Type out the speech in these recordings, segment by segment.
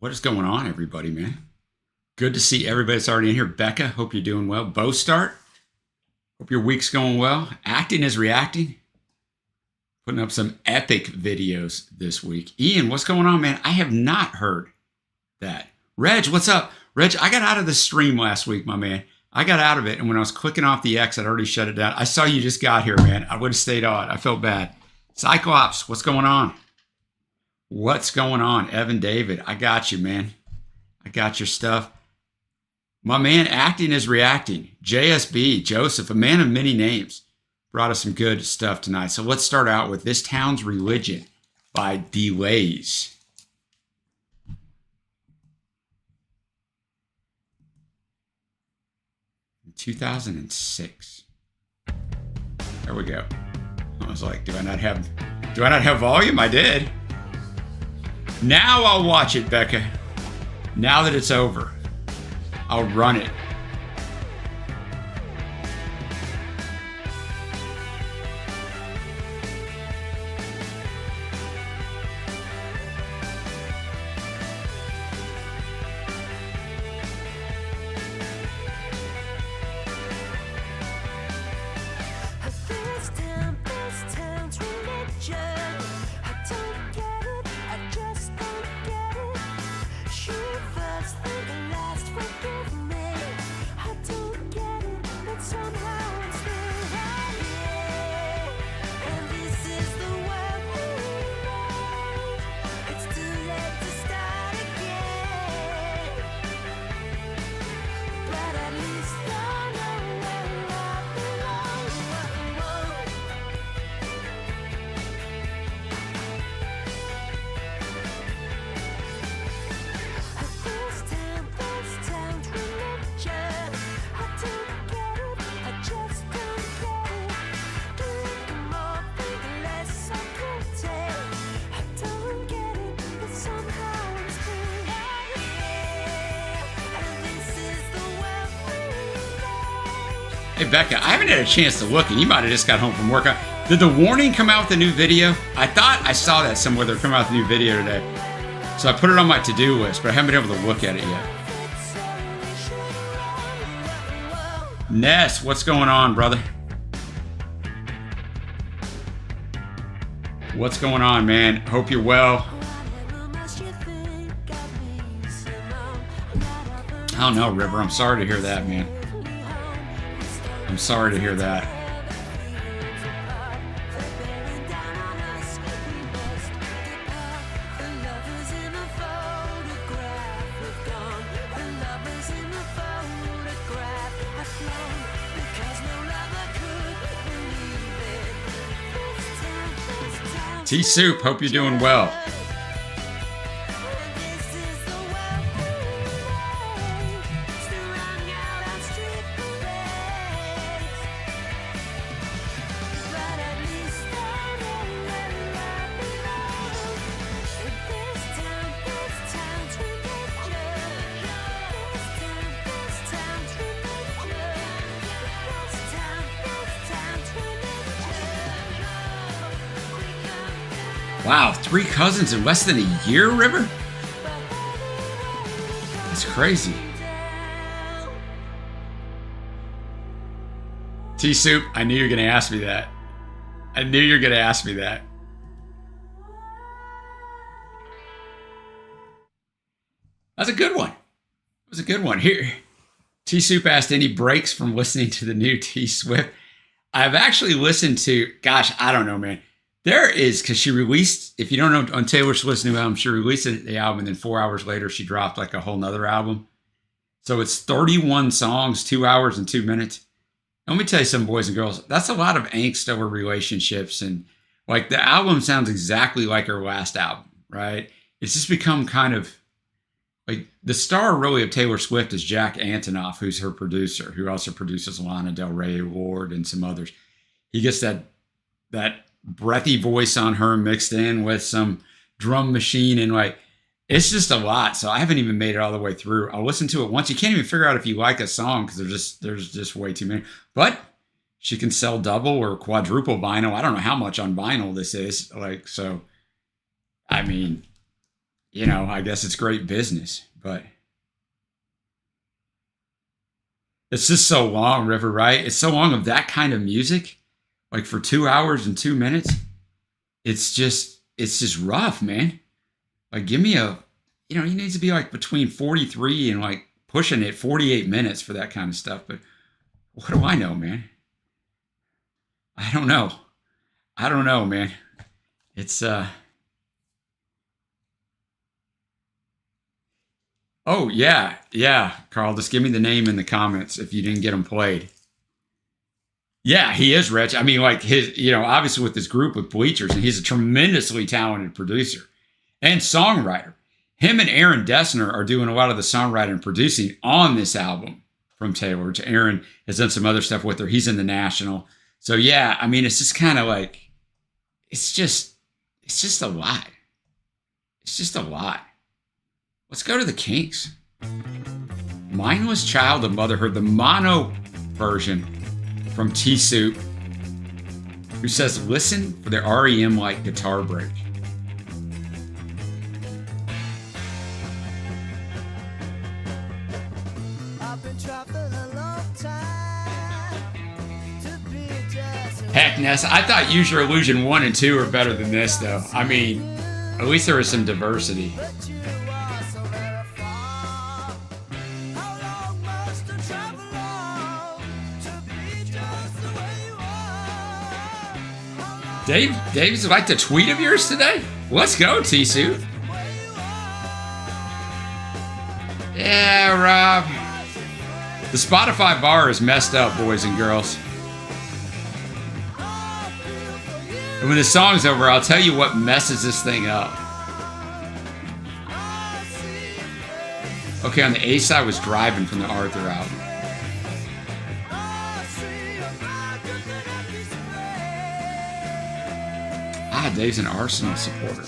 What is going on, everybody, man? Good to see everybody that's already in here. Becca, hope you're doing well. Bo Start, hope your week's going well. Acting is reacting. Putting up some epic videos this week. Ian, what's going on, man? I have not heard that. Reg, what's up? Reg, I got out of the stream last week, my man. I got out of it, and when I was clicking off the X, I'd already shut it down. I saw you just got here, man. I would have stayed on. I felt bad. Cyclops, what's going on? What's going on? Evan David, I got you, man. I got your stuff. My man, Acting is Reacting. JSB, Joseph, a man of many names, brought us some good stuff tonight. So let's start out with This Town's Religion by Delays. In 2006. There we go. I was like, do I not have volume? I did. Now I'll watch it, Becca. Now that it's over, I'll run it. Hey, Becca, I haven't had a chance to look, and you might have just got home from work. Did the warning come out with a new video? I thought I saw that somewhere. They're coming out with a new video today. So I put it on my to-do list, but I haven't been able to look at it yet. Ness, what's going on, brother? What's going on, man? Hope you're well. I don't know, River. I'm sorry to hear that, man. I'm sorry to hear that. T-Soup, hope you're doing well. Wow, 3 cousins in less than a year, River? That's crazy. T-Soup, I knew you were going to ask me that. I knew you were going to ask me that. That's a good one. That was a good one. Here, T-Soup asked any breaks from listening to the new T-Swift. I've actually listened to, gosh, I don't know, man. There is, because she released, if you don't know, on Taylor Swift's new album, she released the album, and then 4 hours later, she dropped like a whole nother album. So it's 31 songs, 2 hours and 2 minutes. Let me tell you something, boys and girls, that's a lot of angst over relationships. And like the album sounds exactly like her last album, right? It's just become kind of like the star really of Taylor Swift is Jack Antonoff, who's her producer, who also produces Lana Del Rey, Lorde, and some others. He gets that breathy voice on her mixed in with some drum machine, and like it's just a lot. So I haven't even made it all the way through. I'll listen to it once. You can't even figure out if you like a song because there's just way too many. But she can sell double or quadruple vinyl. I don't know how much on vinyl this is. Like, so I mean, I guess it's great business, but it's just so long, River, right? It's so long of that kind of music, like for 2 hours and 2 minutes. It's just rough, man. Like, give me he needs to be like between 43 and like pushing it 48 minutes for that kind of stuff. But what do I know, man? I don't know. I don't know, man. It's, oh, yeah. Yeah, Carl, just give me the name in the comments if you didn't get him played. Yeah, he is rich. I mean, like his, obviously with this group with Bleachers, and he's a tremendously talented producer and songwriter. Him and Aaron Dessner are doing a lot of the songwriting and producing on this album from Taylor, which Aaron has done some other stuff with her. He's in the National. So yeah, I mean, it's just kind of like, it's just a lot. It's just a lot. Let's go to the Kinks. Mindless Child of Motherhood, the mono version from T-Soup, who says, listen for the REM-like guitar break. Heck, Ness, I thought Use Your Illusion 1 and 2 were better than this, though. I mean, at least there was some diversity. Dave's like the tweet of yours today? Let's go, T-Suit. Yeah, Rob. The Spotify bar is messed up, boys and girls. And when the song's over, I'll tell you what messes this thing up. Okay, on the A side was Driving from the Arthur album. Ah, Dave's an Arsenal supporter.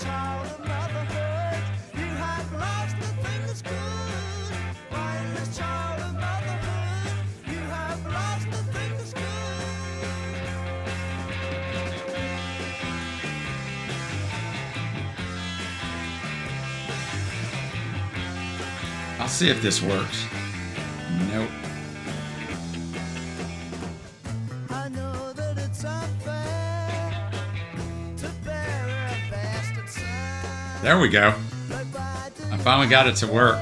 I'll see if this works. Nope. There we go. I finally got it to work.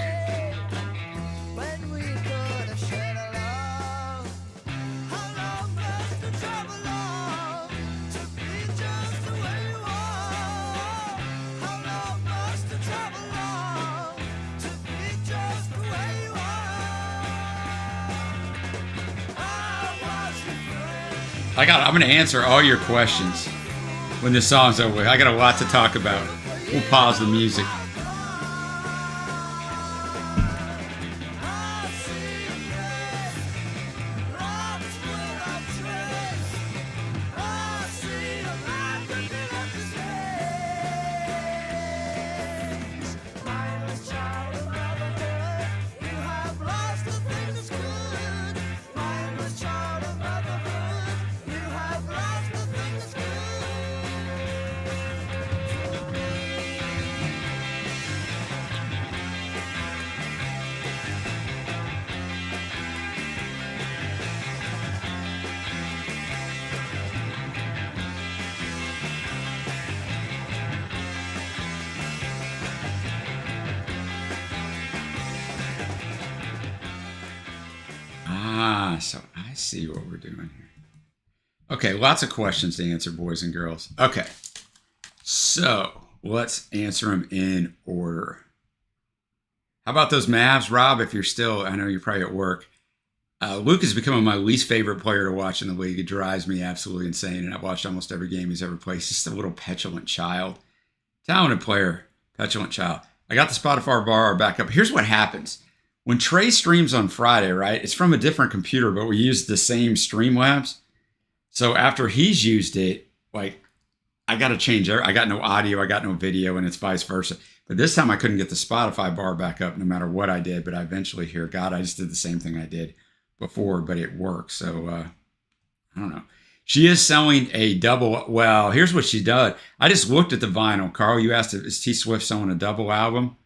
I'm going to answer all your questions when this song's over. I got a lot to talk about. We'll pause the music. So I see what we're doing here. Okay, lots of questions to answer, boys and girls. Okay, so let's answer them in order. How about those Mavs, Rob? If you're still, I know you're probably at work. Luke is becoming my least favorite player to watch in the league. It drives me absolutely insane, and I've watched almost every game he's ever played. He's just a little petulant child. Talented player, petulant child. I got the Spotify bar back up. Here's what happens. When Trey streams on Friday, right, it's from a different computer, but we use the same Streamlabs. So after he's used it, like, I got to change it. I got no audio, I got no video, and it's vice versa. But this time I couldn't get the Spotify bar back up no matter what I did, but I eventually here, God, I just did the same thing I did before, but it works. So, I don't know. She is selling a double. Well, here's what she does. I just looked at the vinyl. Carl, you asked, is T Swift selling a double album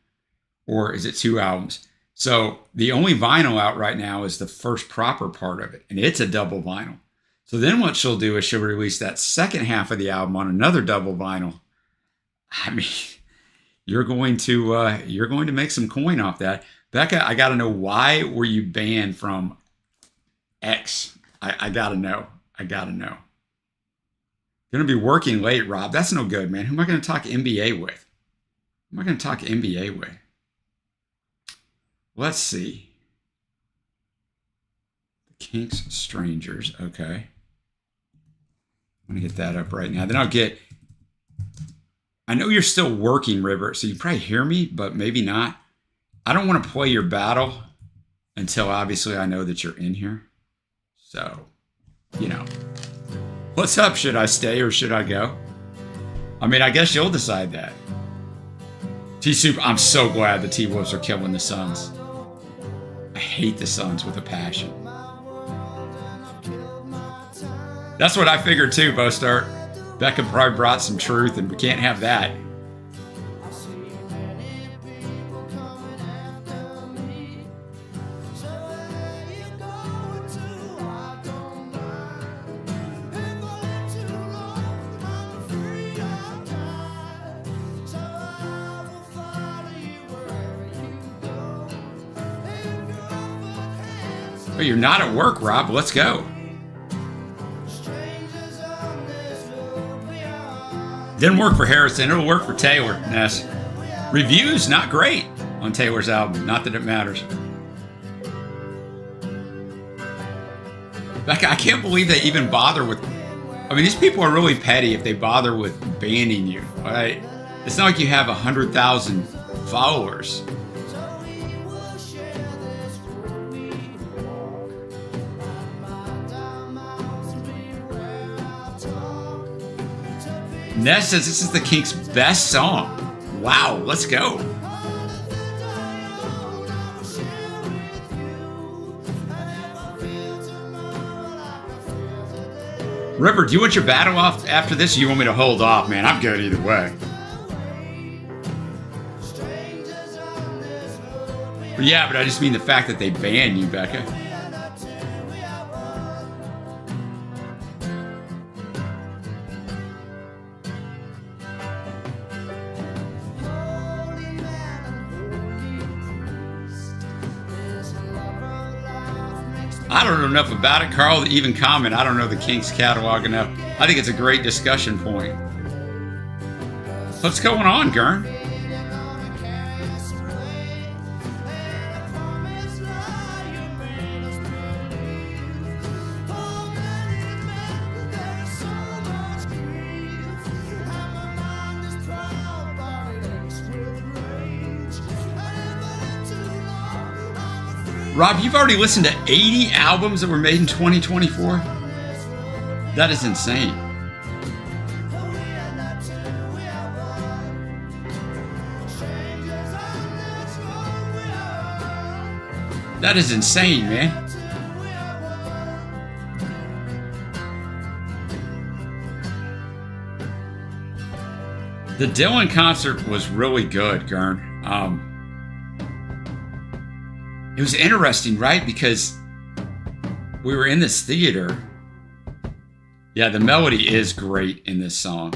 or is it 2 albums? So the only vinyl out right now is the first proper part of it, and it's a double vinyl. So then what she'll do is she'll release that second half of the album on another double vinyl. I mean, you're going to make some coin off that. Becca, I got to know, why were you banned from X? I got to know. Going to be working late, Rob. That's no good, man. Who am I going to talk NBA with? Let's see. The Kinks Strangers. Okay. I'm going to get that up right now. Then I know you're still working, River, so you probably hear me, but maybe not. I don't want to play your battle until obviously I know that you're in here. So, what's up? Should I stay or should I go? I mean, I guess you'll decide that. T-Soup, I'm so glad the T-Wolves are killing the Suns. I hate the Suns with a passion. That's what I figured too, Bostart. Becca probably brought some truth, and we can't have that. But you're not at work, Rob. Let's go. Didn't work for Harrison. It'll work for Taylor. Ness. Reviews, not great on Taylor's album. Not that it matters. Becca, I can't believe they even bother with... I mean, these people are really petty if they bother with banning you, right? It's not like you have 100,000 followers. Ness says this is the Kinks' best song. Wow, let's go. River, do you want your battle off after this, or you want me to hold off, man? I'm good either way. But yeah, but I just mean the fact that they banned you, Becca. I don't know enough about it, Carl, to even comment. I don't know the Kinks catalog enough. I think it's a great discussion point. What's going on, Gurn? Rob, you've already listened to 80 albums that were made in 2024? That is insane. That is insane, man. The Dylan concert was really good, Gurn. It was interesting, right? Because we were in this theater. Yeah, the melody is great in this song.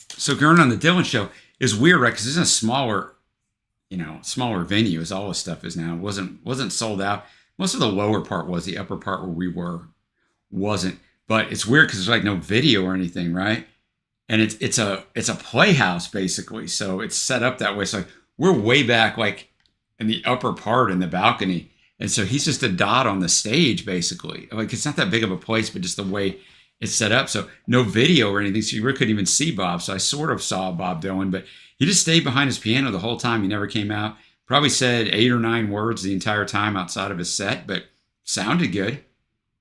So Gurn on the Dylan show is weird, right? Because it's in a smaller, smaller venue as all this stuff is now. It wasn't sold out. Most of the lower part was. The upper part where we were wasn't. But it's weird because there's like no video or anything, right? And it's a playhouse basically. So it's set up that way. So we're way back like in the upper part in the balcony. And so he's just a dot on the stage basically. Like it's not that big of a place, but just the way it's set up. So no video or anything. So you really couldn't even see Bob. So I sort of saw Bob Dylan, but he just stayed behind his piano the whole time. He never came out. Probably said 8 or 9 words the entire time outside of his set, but sounded good.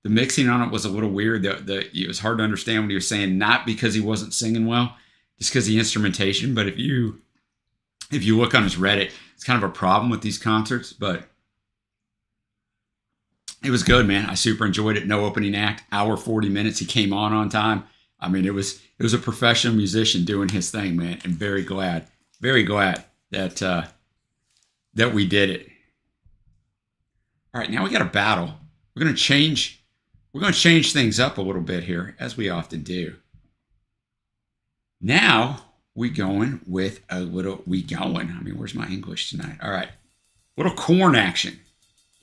The mixing on it was a little weird. It was hard to understand what he was saying, not because he wasn't singing well, just because of the instrumentation. But if you look on his Reddit, it's kind of a problem with these concerts, but it was good, man. I super enjoyed it. No opening act, hour 40 minutes. He came on time. I mean, it was a professional musician doing his thing, man. And very glad that we did it. All right, now we got a battle. We're gonna change things up a little bit here, as we often do. Now we going with a little. I mean, where's my English tonight? All right, little Korn action.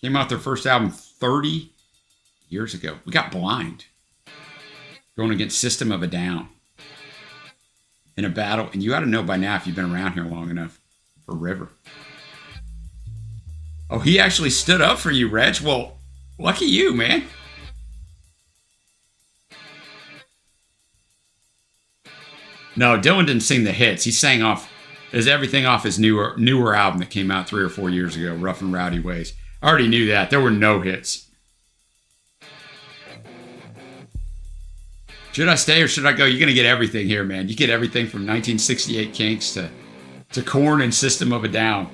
Came out their first album 30 years ago. We got Blind. Going against System of a Down. In a battle, and you ought to know by now if you've been around here long enough, for River. Oh, he actually stood up for you, Reg. Well, lucky you, man. No, Dylan didn't sing the hits. He sang everything off his newer album that came out 3 or 4 years ago, Rough and Rowdy Ways. I already knew that. There were no hits. Should I stay or should I go? You're going to get everything here, man. You get everything from 1968 Kinks to Korn and System of a Down.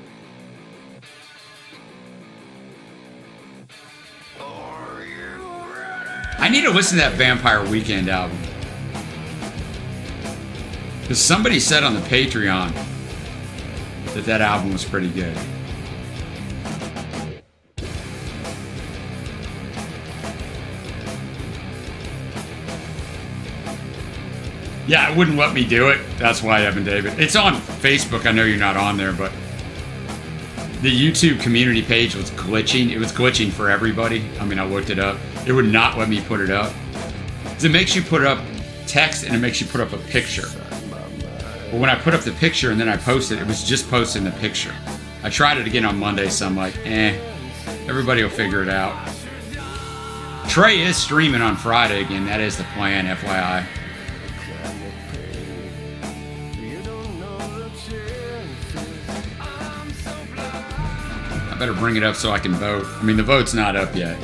I need to listen to that Vampire Weekend album. Because somebody said on the Patreon that album was pretty good. Yeah, it wouldn't let me do it. That's why, Evan David. It's on Facebook. I know you're not on there, but the YouTube community page was glitching. It was glitching for everybody. I mean, I looked it up. It would not let me put it up. It makes you put up text and it makes you put up a picture. But when I put up the picture and then I posted, it was just posting the picture. I tried it again on Monday, so I'm like, everybody will figure it out. Trey is streaming on Friday again. That is the plan, FYI. I better bring it up so I can vote. I mean, the vote's not up yet.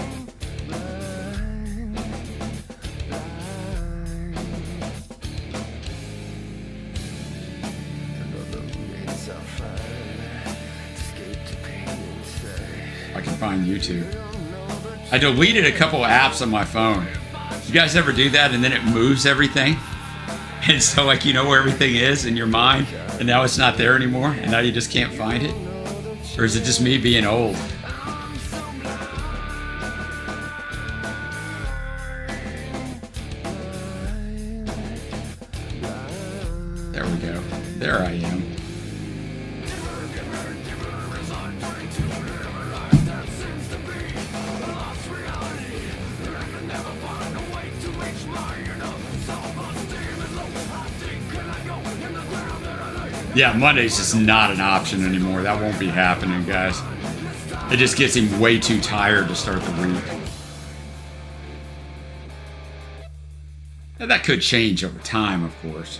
I can find YouTube. I deleted a couple of apps on my phone. You guys ever do that and then it moves everything? And so like you know where everything is in your mind and now it's not there anymore and now you just can't find it? Or is it just me being old? There we go. There I am. Yeah, Monday's just not an option anymore. That won't be happening, guys. It just gets him way too tired to start the week. Now, that could change over time, of course.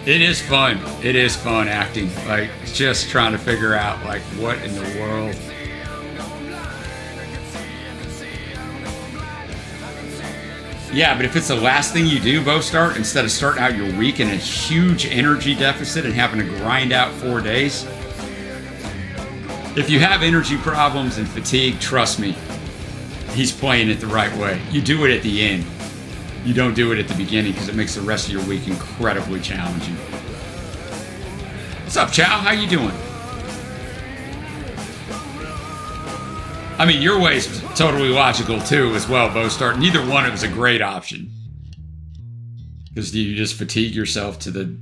It is fun. It is fun acting. Like, just trying to figure out, like, what in the world. Yeah, but if it's the last thing you do, Bo Start, instead of starting out your week in a huge energy deficit and having to grind out 4 days, if you have energy problems and fatigue, trust me, he's playing it the right way. You do it at the end. You don't do it at the beginning because it makes the rest of your week incredibly challenging. What's up, Chow? How you doing? I mean, your way's totally logical too as well, Bo Start. Neither one of them is a great option. Because you just fatigue yourself to the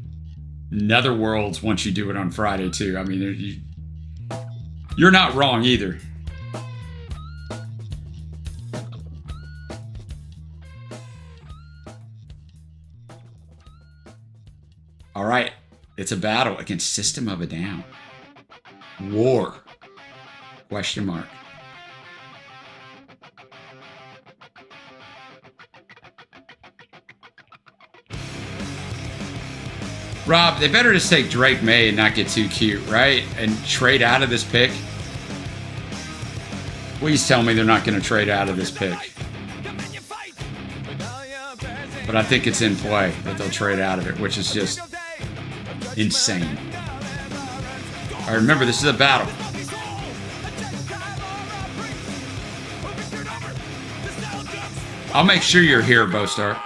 netherworlds once you do it on Friday too. I mean, you're not wrong either. All right, it's a battle against System of a Down. War? Question mark. Rob, they better just take Drake May and not get too cute, right? And trade out of this pick. Please tell me they're not going to trade out of this pick. But I think it's in play that they'll trade out of it, which is just insane. All right, remember, this is a battle. I'll make sure you're here, Bostar.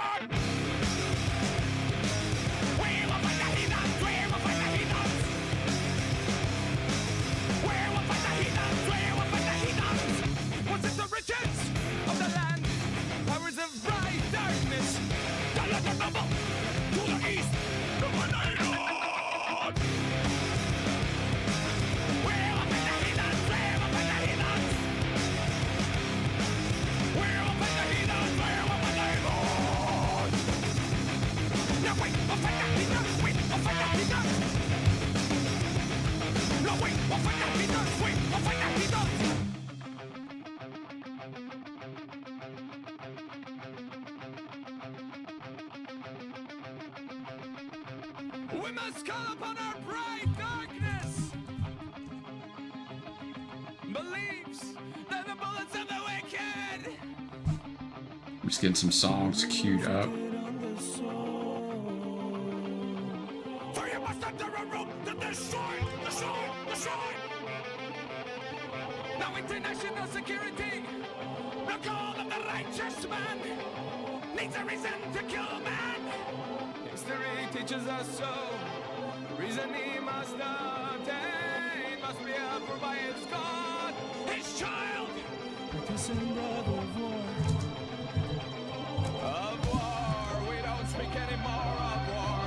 We must call upon our bright darkness. Believes that the bullets of the wicked. I'm just getting some songs queued up. For you must enter a room to destroy. No international security. The call of the righteous man needs a reason to kill man. History teaches us so. Reason he must obtain must be approved by his God, his child. Practicing brother of war. Of war. We don't speak anymore of war.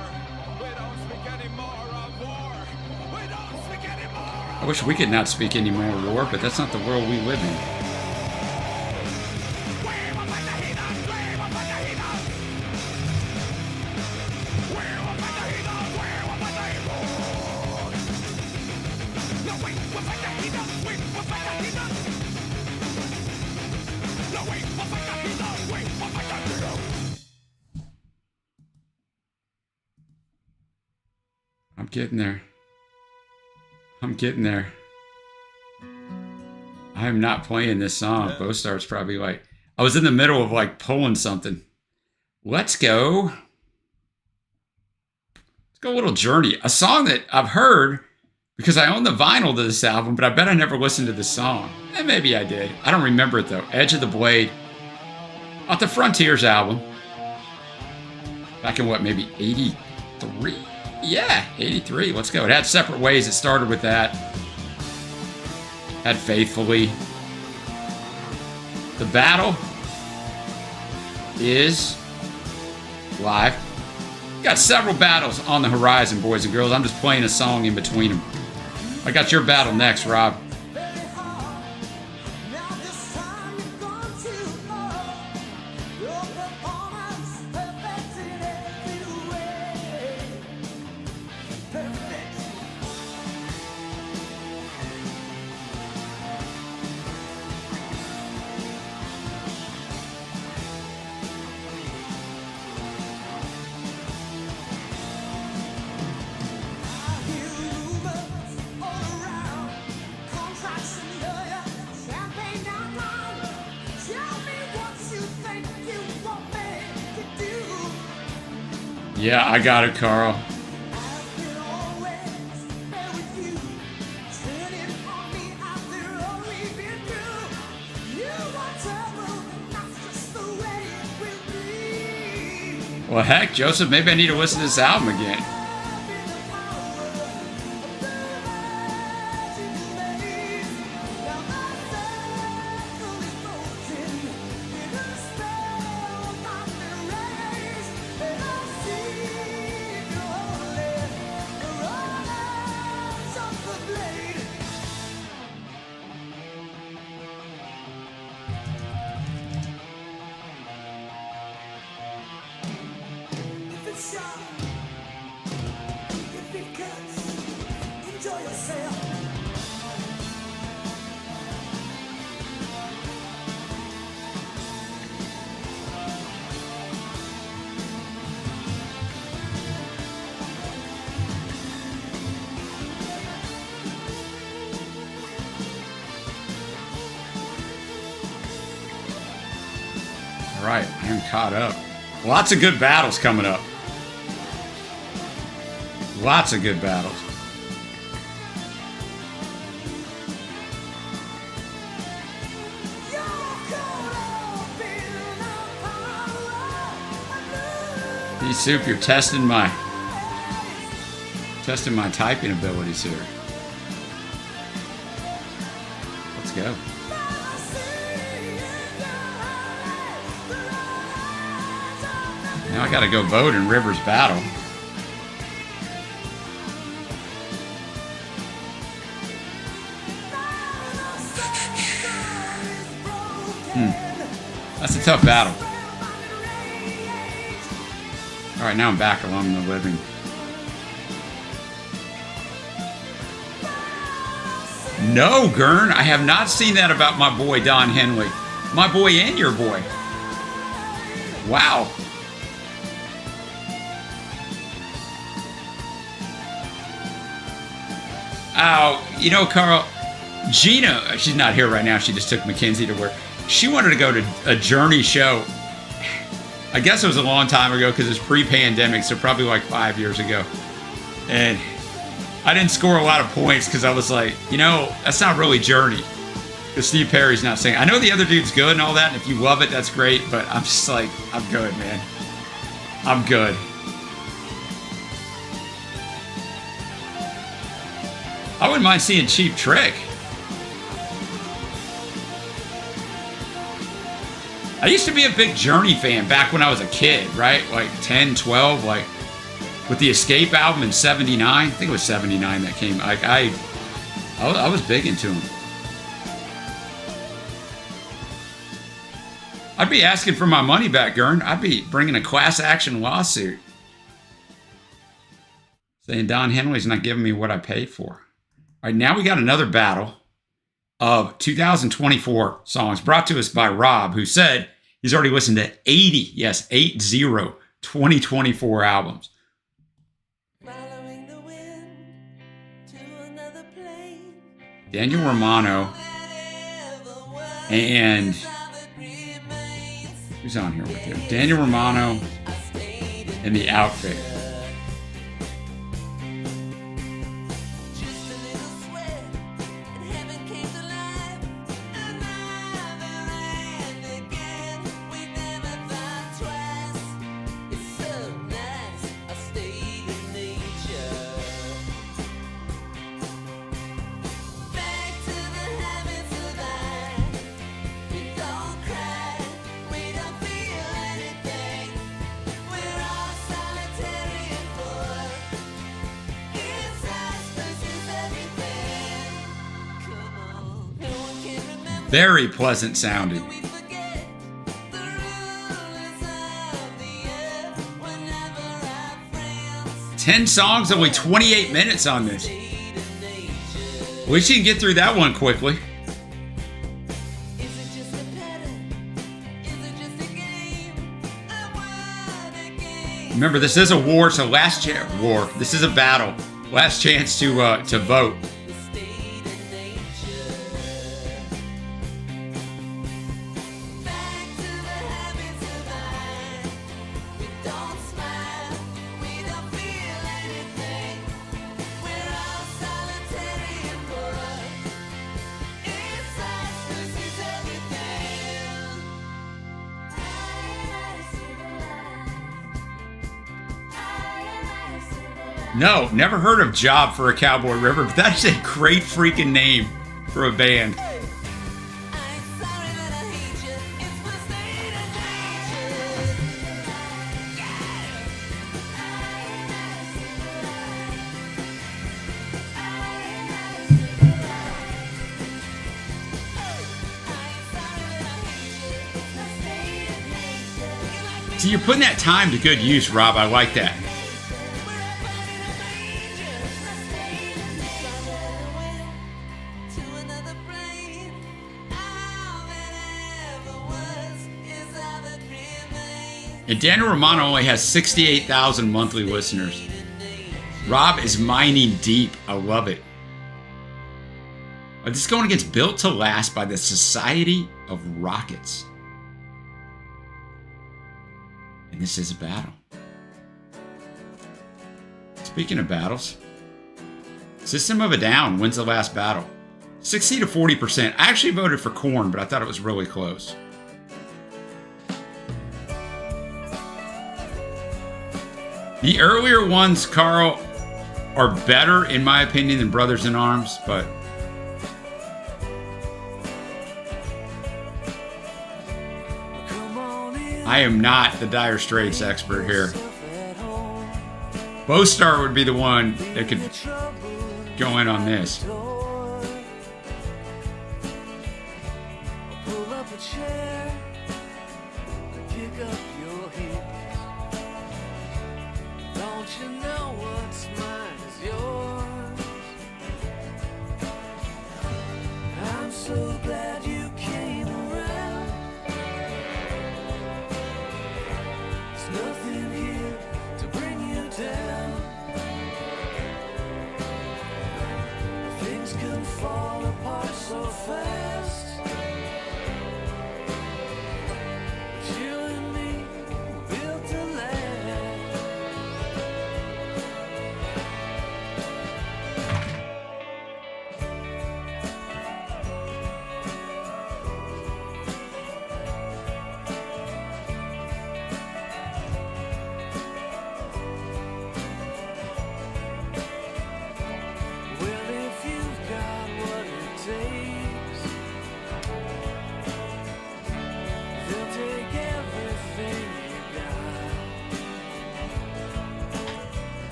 We don't speak anymore of war. We don't speak anymore of I wish we could not speak any more war, but that's not the world we live in. I'm getting there. I'm not playing this song. Bostar's probably like, I was in the middle of like pulling something. Let's go. Let's go a little Journey. A song that I've heard because I own the vinyl to this album, but I bet I never listened to this song. And maybe I did. I don't remember it though. Edge of the Blade. Off the Frontiers album. Back in what, maybe 83? Yeah, 83. Let's go. It had Separate Ways. It started with that. Had Faithfully. The battle is live. Got several battles on the horizon, boys and girls. I'm just playing a song in between them. I got your battle next, Rob. Yeah, I got it, Carl. Well, heck, Joseph, maybe I need to listen to this album again. All right, I am caught up. Lots of good battles coming up. Lots of good battles. Soup, you're testing my typing abilities here. Let's go. Now I gotta go vote in River's battle. That's a tough battle. All right, now I'm back alone in the living. No, Gurn, I have not seen that about my boy Don Henley. My boy and your boy. Wow. Oh, you know, Carl, Gina, she's not here right now. She just took Mackenzie to work. She wanted to go to a Journey show. I guess it was a long time ago because it was pre-pandemic, so probably like 5 years ago. And I didn't score a lot of points because I was like, you know, that's not really Journey. Because Steve Perry's not singing. I know the other dude's good and all that, and if you love it, that's great, but I'm just like, I'm good, man. I'm good. I wouldn't mind seeing Cheap Trick. I used to be a big Journey fan back when I was a kid, right? Like 10, 12, like with the Escape album in 79. I think it was 79 that came. Like I was big into them. I'd be asking for my money back, Gurn. I'd be bringing a class action lawsuit. Saying Don Henley's not giving me what I paid for. All right, now we got another battle of 2024 songs brought to us by Rob, who said he's already listened to 80, yes, 80 2024 albums. Daniel Romano and who's on here with him? Daniel Romano and The Outfit. Very pleasant sounding. Ten songs, only 28 minutes on this. We should get through that one quickly. Remember, this is a war, so last chance war. This is a battle. Last chance to vote. No, never heard of Job for a Cowboy River, but that's a great freaking name for a band. So you're putting that time to good use, Rob. I like that. And Daniel Romano only has 68,000 monthly listeners. Rob is mining deep. I love it. This is going against Built to Last by the Society of Rockets. this is a battle. Speaking of battles, System of a Down wins the last battle. 60 to 40%. I actually voted for Korn, but I thought it was really close. The earlier ones, Carl, are better, in my opinion, than Brothers in Arms, but I am not the Dire Straits expert here. Bostar would be the one that could go in on this.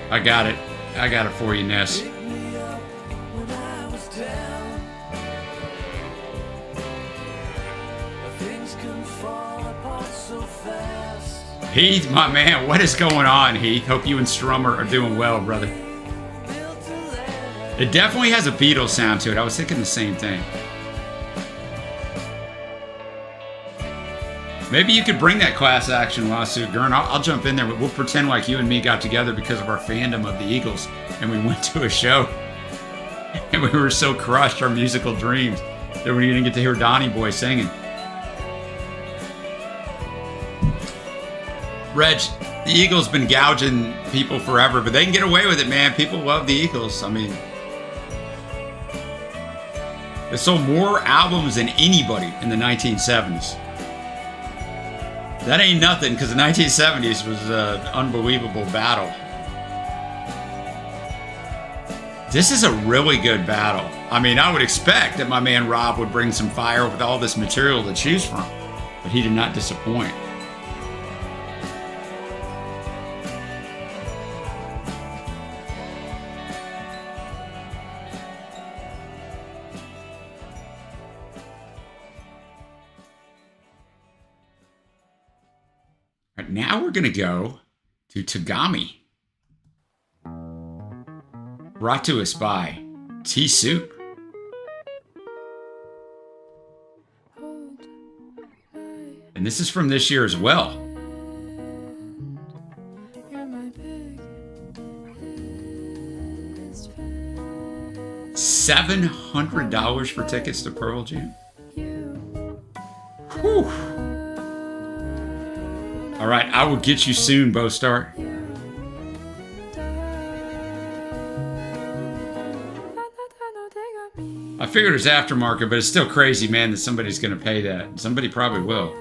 I got it. I got it for you, Ness. Heath, my man, what is going on, Heath? Hope you and Strummer are doing well, brother. It definitely has a Beatles sound to it. I was thinking the same thing. Maybe you could bring that class action lawsuit, Gurn. I'll jump in there. We'll pretend like you and me got together because of our fandom of the Eagles, and we went to a show, and we were so crushed, our musical dreams, that we didn't get to hear Donny Boy singing. Reg, the Eagles been gouging people forever, but they can get away with it, man. People love the Eagles. I mean, they sold more albums than anybody in the 1970s. That ain't nothing, because the 1970s was an unbelievable battle. This is a really good battle. I mean, I would expect that my man Rob would bring some fire with all this material to choose from, but he did not disappoint. Now we're going to go to Tagami. Brought to us by T-Soup. And this is from this year as well. $700 for tickets to Pearl Jam. Whew. All right, I will get you soon, Bostar. I figured it was aftermarket, but it's still crazy, man, that somebody's going to pay that. Somebody probably will.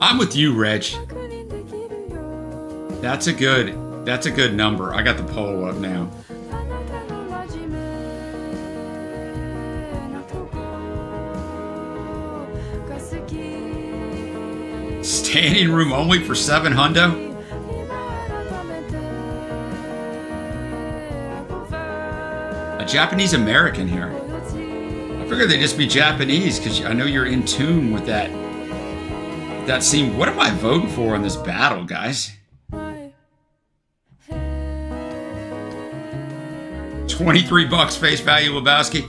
I'm with you, Reg. That's a good number. I got the poll up now. Standing room only for $700? A Japanese American here. I figured they'd just be Japanese because I know you're in tune with that scene. What am I voting for in this battle, guys? $23 face value, Lebowski.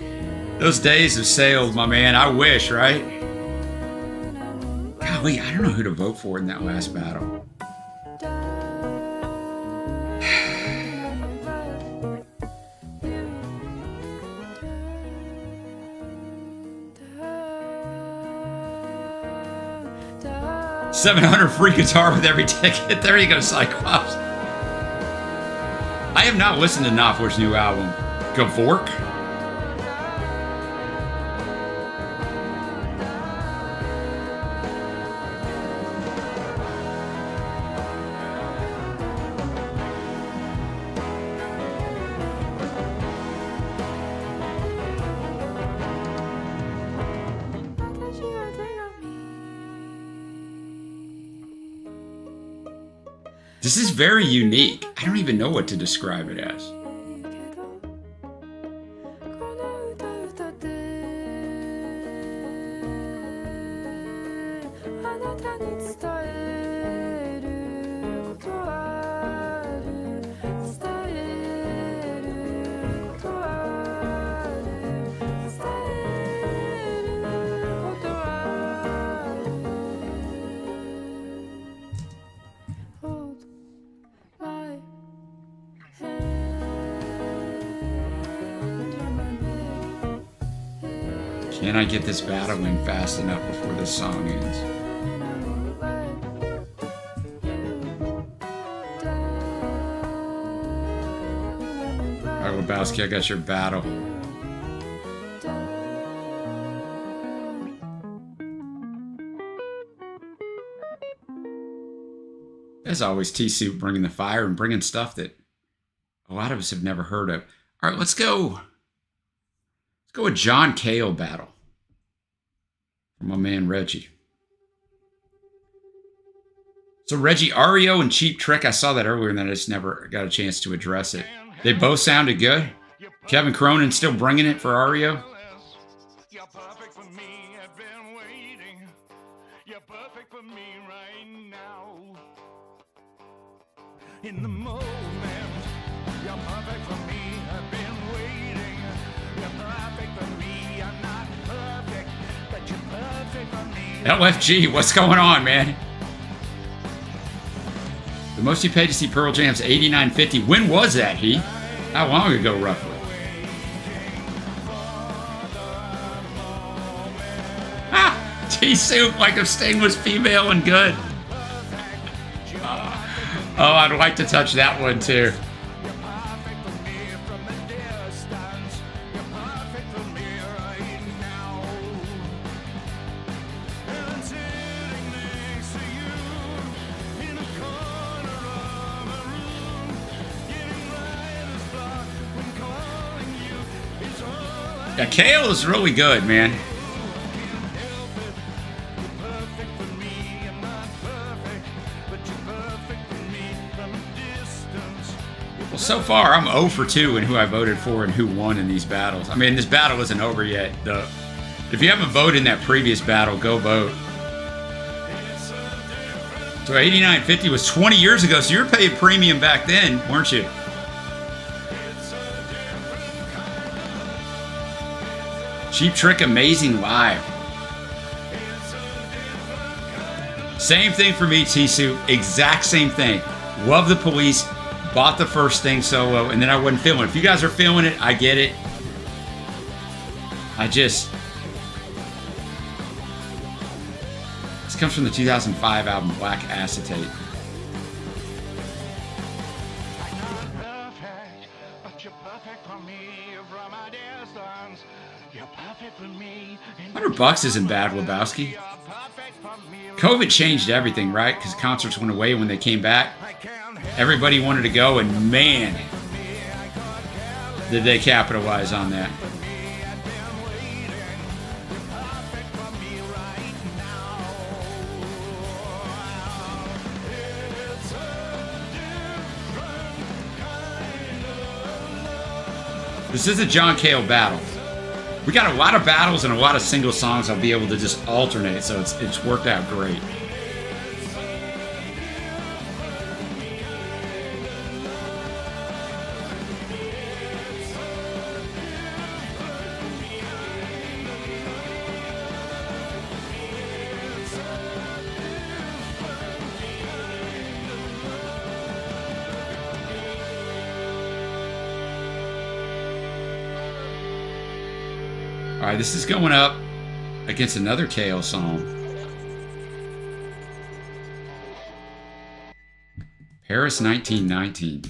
Those days have sailed, my man. I wish, right? Golly, I don't know who to vote for in that last battle. $700 free guitar with every ticket. There you go, Cyclops. I have not listened to Knopfler's new album, Gavork. This is very unique. I don't even know what to describe it as. Can I get this battle in fast enough before this song ends? All right, Lebowski, I got your battle. As always, T-Soup bringing the fire and bringing stuff that a lot of us have never heard of. All right, let's go. Let's go with John Cale battle. My man Reggie. So Reggie, REO and Cheap Trick, I saw that earlier and then I just never got a chance to address it. They both sounded good. Kevin Cronin still bringing it for REO. You're perfect for me, I've been waiting. You're perfect for me right now. In the moment, you're perfect for me, I've been waiting. You're perfect for me, I'm not perfect. LFG, what's going on, man? The most you paid to see Pearl Jam's $89.50. When was that, He? How long ago, roughly? Ah! T-Soup, like if Sting was female and good. Oh, I'd like to touch that one, too. Yeah, Kale is really good, man. Well, so far, I'm 0 for 2 in who I voted for and who won in these battles. I mean, this battle isn't over yet. If you haven't voted in that previous battle, go vote. So $89.50 was 20 years ago, so you were paying premium back then, weren't you? Cheap Trick, amazing live. Same thing for me, T-Soup. Exact same thing. Love the Police. Bought the first thing solo, and then I wasn't feeling it. If you guys are feeling it, I get it. This comes from the 2005 album, Black Acetate. $100 isn't bad, Lebowski. COVID changed everything, right? Because concerts went away when they came back. Everybody wanted to go, and man, did they capitalize on that. This is a John Cale battle. We got a lot of battles and a lot of single songs I'll be able to just alternate, so it's worked out great. All right, this is going up against another Kale song. Paris 1919.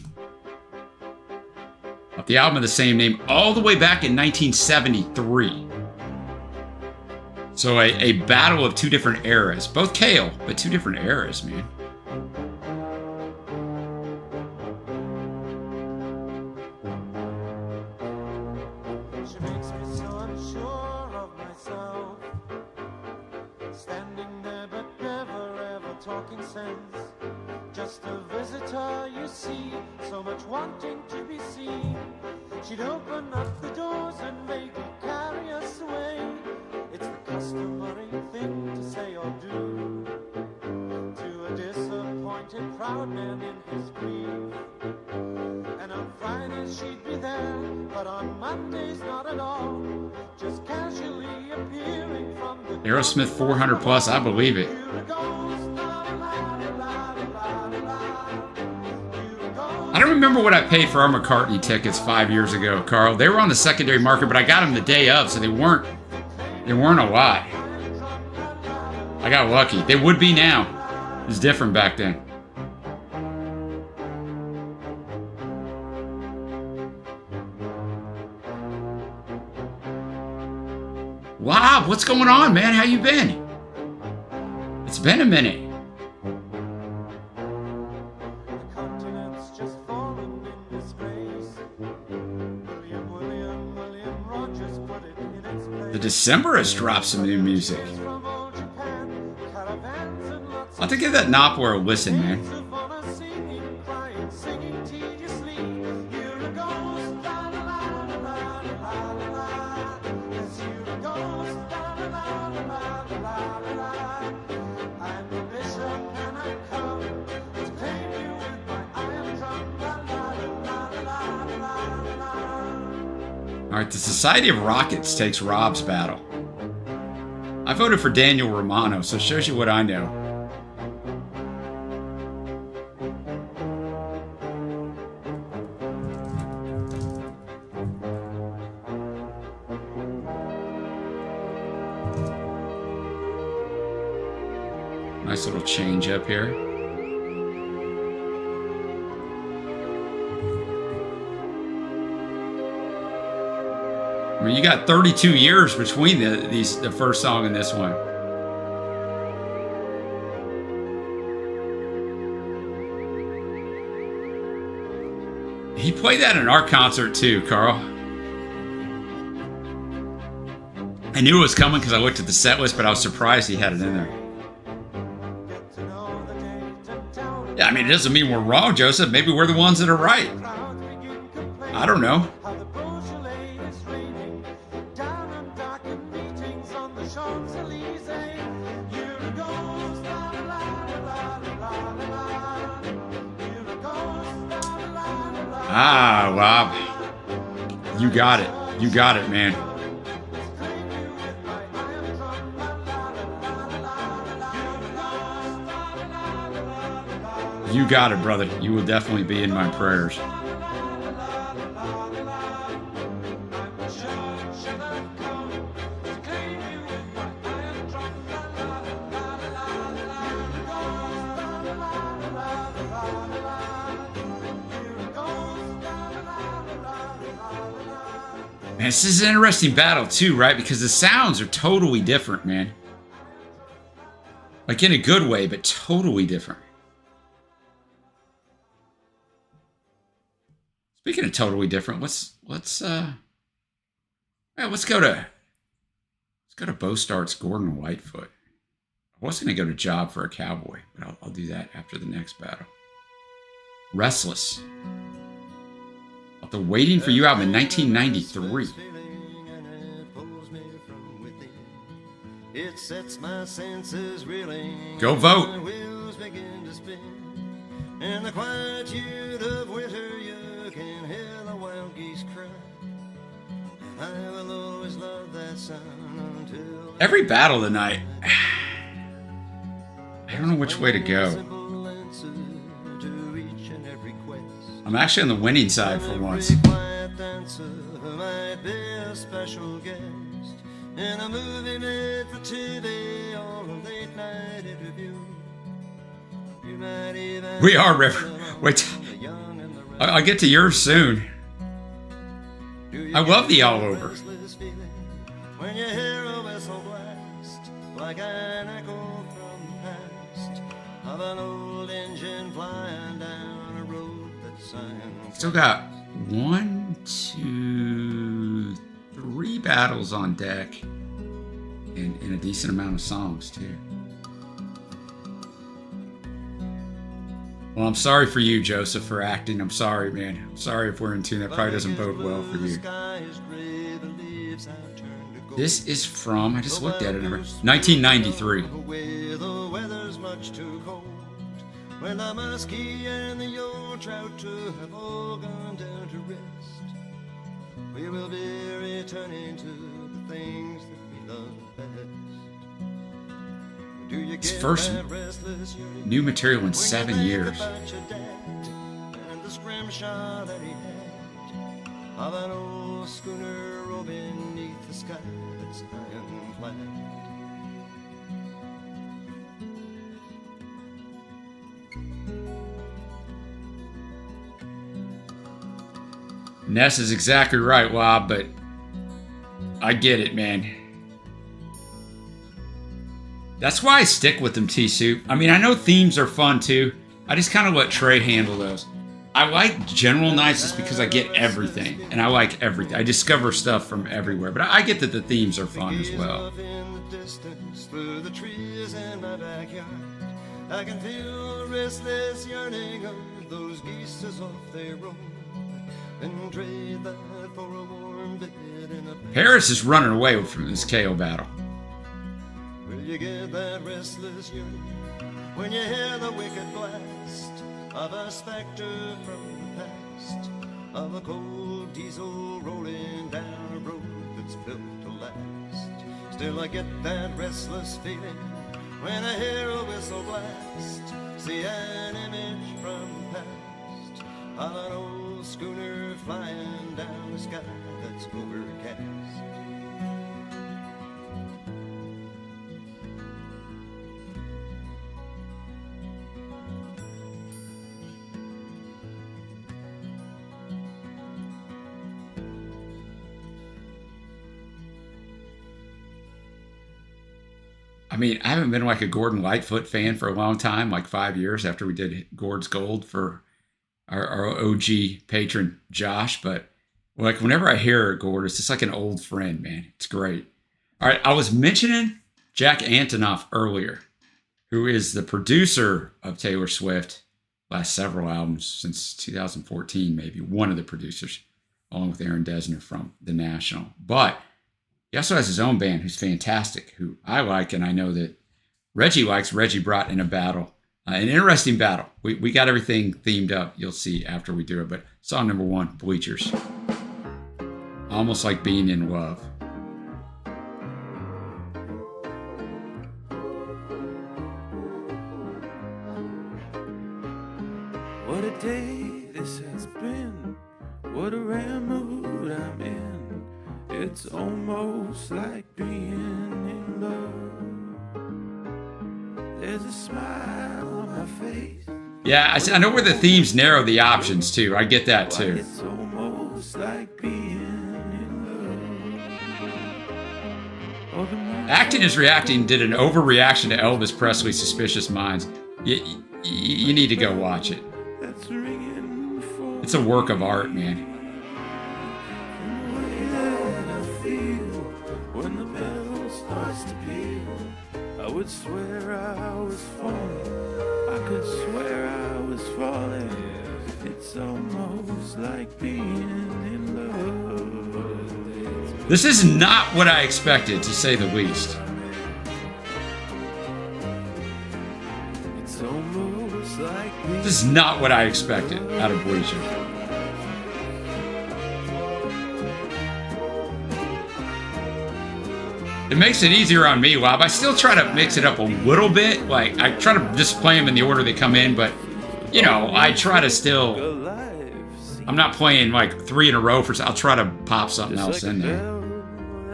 Off the album of the same name, all the way back in 1973. So a battle of two different eras. Both Kale, but two different eras, man. She makes me so unsure of myself. Standing there but never ever talking sense. Just a visitor, you see, so much wanting to be seen. She'd open up the doors and maybe carry us away. It's the customary thing to say or do to a disappointed proud man in his grief. And on Fridays she'd be there, but on Mondays not at all. Just casually appearing from the Aerosmith 400 plus, I believe it. I don't remember what I paid for our McCartney tickets 5 years ago, Carl. They were on the secondary market, but I got them the day of, so they weren't a lot. I got lucky. They would be now. It was different back then. Wow, what's going on, man? How you been? It's been a minute. The Decemberists dropped some new music. I'll have to give that Knopfler a listen, man. All right, the Society of Rockets takes Rob's battle. I voted for Daniel Romano, so it shows you what I know. Nice little change up here. I mean, you got 32 years between the first song and this one. He played that in our concert too, Carl. I knew it was coming because I looked at the set list, but I was surprised he had it in there. Yeah, I mean, it doesn't mean we're wrong, Joseph. Maybe we're the ones that are right. I don't know. Ah, Rob. You got it. You got it, man. You got it, brother. You will definitely be in my prayers. Man, this is an interesting battle too, right? Because the sounds are totally different, man. Like in a good way, but totally different. Speaking of totally different, let's go to Bo Start's Gordon Whitefoot. I was gonna go to Job for a Cowboy, but I'll do that after the next battle. Restless. Off the Waiting for You album in 1993. It sets my senses reeling. Go vote. My wheels begin to spin. In the quietude of winter, you can hear the wild geese cry. And I will always love that sound until Every battle tonight. I don't know which way to go. I'm actually on the winning side for once. Every quiet dancer might be a special guest. in a movie made for TV or a late night interview. You might even We are River. Wait, I'll get to yours soon. I love the all over. When you hear a whistle blast, like an echo from the past of an old engine flying down a road that's signed. Still got 1, 2, 3 battles on deck, and a decent amount of songs too. Well, I'm sorry for you, Joseph, for acting. I'm sorry, man. I'm sorry if we're in tune. That probably doesn't bode well for you. This is from, I just looked at it, 1993. The weather's much too cold. When the muskie and the old trout too have all gone down to rest, we will be returning to the things that we love best. Do you It's get first that restless yearning new material in when you 7 think years. about your dad and the scrimshaw that he had of an old schooner rowing beneath the sky that's ironclad? Ness is exactly right, Wob, but I get it, man. That's why I stick with them, T-Soup. I mean, I know themes are fun, too. I just kind of let Trey handle those. I like general nights just because I get everything, and I like everything. I discover stuff from everywhere, but I get that the themes are fun as well. In the distance, through the trees in my backyard, I can feel the restless yearning of those geese as off they roam, and trade that for a warm bed in a Harris is running away from this KO battle. Will you get that restless yearning when you hear the wicked blast of a specter from the past, of a cold diesel rolling down a road that's built to last? Still I get that restless feeling when I hear a whistle blast, see an image from the past of an old schooner flying down the sky that's overcast. I mean, I haven't been like a Gordon Lightfoot fan for a long time, like 5 years after we did Gord's Gold for our OG patron, Josh. But like whenever I hear Gord, it's just like an old friend, man. It's great. All right, I was mentioning Jack Antonoff earlier, who is the producer of Taylor Swift, last several albums since 2014, maybe one of the producers, along with Aaron Dessner from The National. But he also has his own band who's fantastic, who I like, and I know that Reggie likes. Reggie brought in a battle, an interesting battle. We got everything themed up, you'll see after we do it. But song number 1, Bleachers. Almost Like Being in Love. What a day this has been. What a rare mood I'm in. It's almost like being in love. There's a smile on my face. Yeah, I know where the themes narrow the options too. I get that too. It's almost like being in love. Acting is Reacting did an overreaction to Elvis Presley's Suspicious Minds. You need to go watch it. That's ringing for It's a work of art, man. the way that I feel when the bell starts to peal. I would swear I was falling. I could swear I was falling. It's almost like being in love. This is not what I expected, to say the least. It's almost like being This is not what I expected out of Bleacher. It makes it easier on me, Wob. I still try to mix it up a little bit. Like, I try to just play them in the order they come in, but, you know, I try to still... alive. I'm not playing, like, 3 in a row. I'll try to pop something else in there.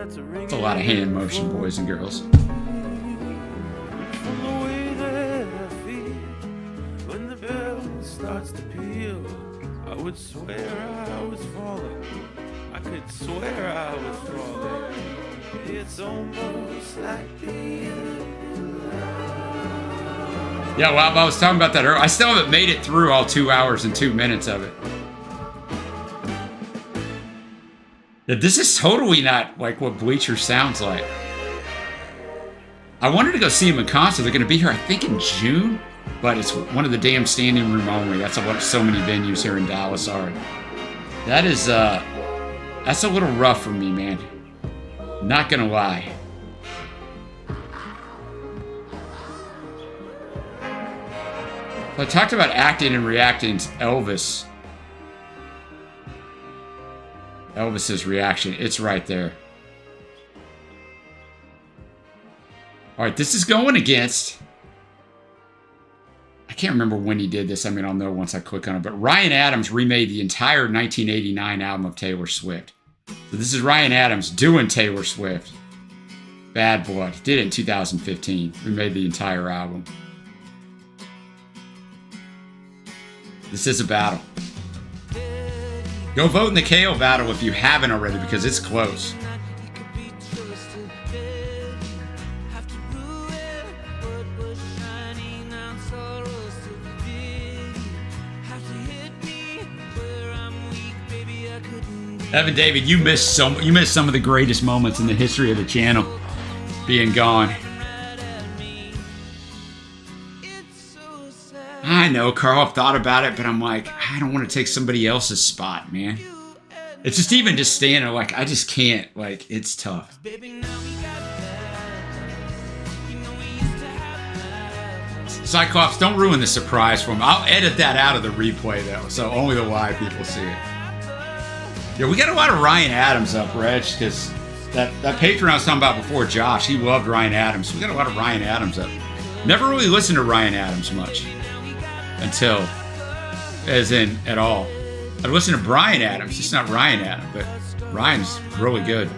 hearts are ringing. It's a lot of hand motion, boys and girls. From the way that I feel when the bell starts to peal, I would swear I was falling. I could swear I was falling. It's almost like being. Yeah, well, I was talking about that earlier. I still haven't made it through all 2 hours and 2 minutes of it. Yeah, this is totally not like what Bleacher sounds like. I wanted to go see him in concert. They're going to be here, I think, in June, but it's one of the damn standing room only. That's what so many venues here in Dallas are. That is, that's a little rough for me, man. Not gonna lie. So I talked about acting and reacting to Elvis. Elvis's reaction. It's right there. All right, this is going against... I can't remember when he did this. I mean, I'll know once I click on it. But Ryan Adams remade the entire 1989 album of Taylor Swift. So this is Ryan Adams doing Taylor Swift. Bad Blood. He did it in 2015. Remade the entire album. This is a battle. Go vote in the KO battle if you haven't already, because it's close. Evan David, you missed some of the greatest moments in the history of the channel being gone. I know, Carl, I've thought about it, but I'm like, I don't want to take somebody else's spot, man. It's just even just standing there, like, I just can't. Like, it's tough. Cyclops, don't ruin the surprise for him. I'll edit that out of the replay, though, so only the live people see it. Yeah, we got a lot of Ryan Adams up, Reg, because that Patreon I was talking about before, Josh, he loved Ryan Adams. So we got a lot of Ryan Adams up. Never really listened to Ryan Adams much. Until, as in, at all. I'd listen to Brian Adams, it's not Ryan Adams, but Ryan's really good.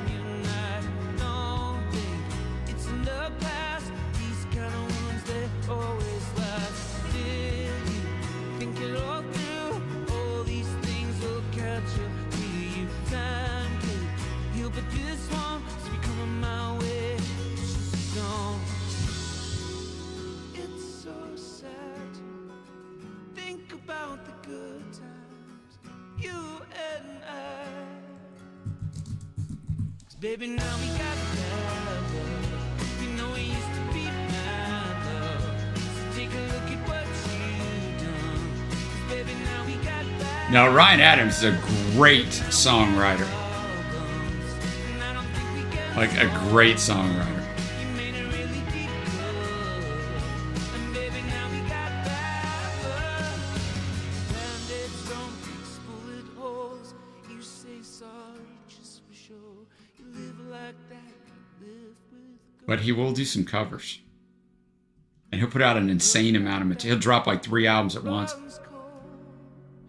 Baby, now we got love. You know it used to be my love. So take a look at what you've done. 'Cause baby, now we got love. Now, Ryan Adams is a great songwriter. Like, a great songwriter. But he will do some covers. And he'll put out an insane amount of material. He'll drop like 3 albums at once.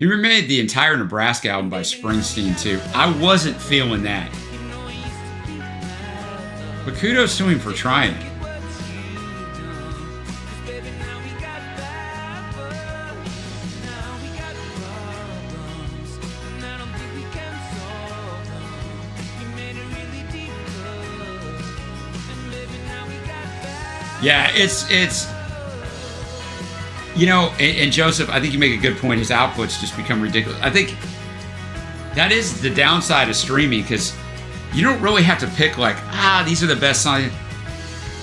He remade the entire Nebraska album by Springsteen, too. I wasn't feeling that. But kudos to him for trying it. Yeah, it's you know, and Joseph, I think you make a good point. His outputs just become ridiculous. I think that is the downside of streaming, because you don't really have to pick like, these are the best songs.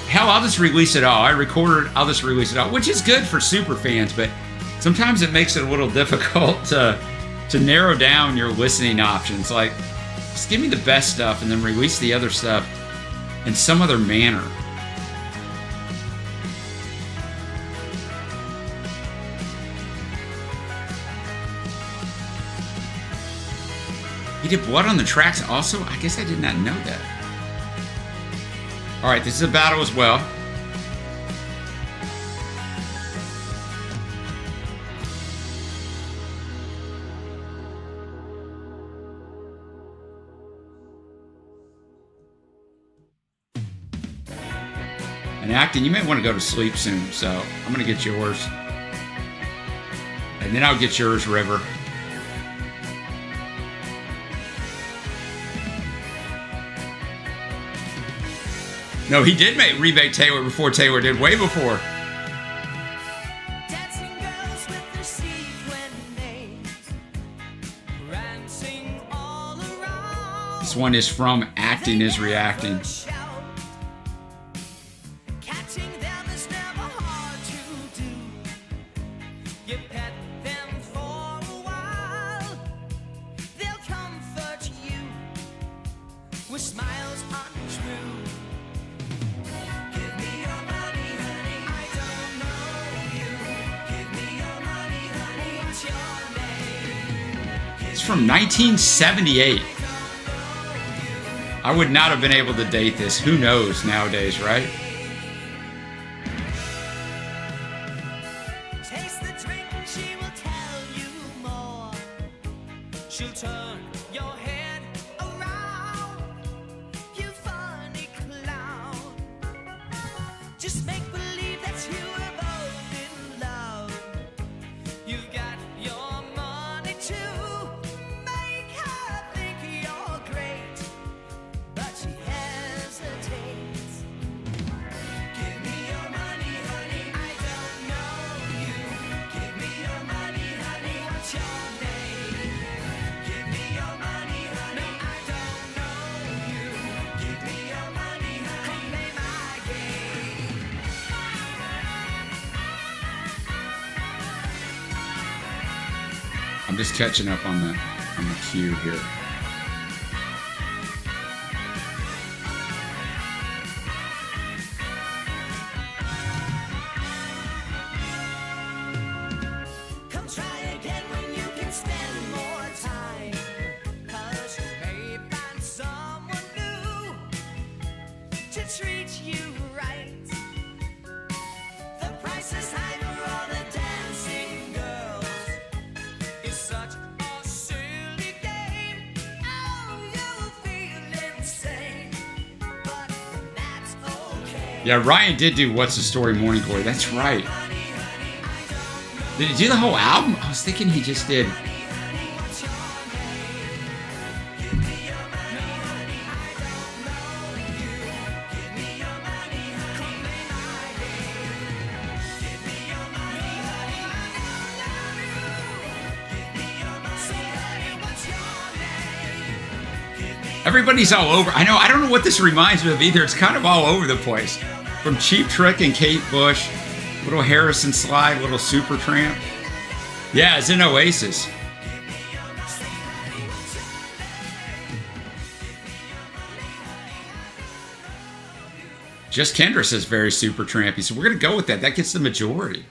Hell, I'll just release it all. I recorded, I'll just release it all, which is good for super fans, but sometimes it makes it a little difficult to narrow down your listening options. Like, just give me the best stuff and then release the other stuff in some other manner. He did Blood on the Tracks also? I guess I did not know that. All right, this is a battle as well. And acting, you may want to go to sleep soon, so I'm going to get yours. And then I'll get yours, River. No, he did remake Taylor before Taylor did, way before. Dancing girls with their sequin names, prancing all around. This one is from Acting is Reacting. Catching them is never hard to do. You pet them for a while, they'll comfort you with smiles untrue. Give me your money, honey. I don't know you. Give me your money, honey. What's your name? It's from 1978. I would not have been able to date this. Who knows nowadays, right? Taste the drink and she will tell you more. She'll turn your head around. You funny clown. Just make believe that you are both in love. You've got your money to make her think you're great, but she hesitates. Give me your money, honey. I don't know you. Give me your money, honey. What's your name? Give me your money, honey. No, I don't know you. Give me your money, honey. Come play my game. I'm just catching up on the cue here. Come try again when you can spend more time. 'Cause you may find someone new to treat you right. The price is high for all the dancing girls. It's such a silly game. Oh, you feel insane, but that's okay. Yeah, Ryan did do What's the Story Morning Glory. That's right. Did he do the whole album? I was thinking he just did. Everybody's all over. I know. I don't know what this reminds me of either. It's kind of all over the place. From Cheap Trick and Kate Bush, little Harrison Slide, little Supertramp. Yeah, it's in Oasis. Just Kendra says very Supertrampy, so we're going to go with that. That gets the majority.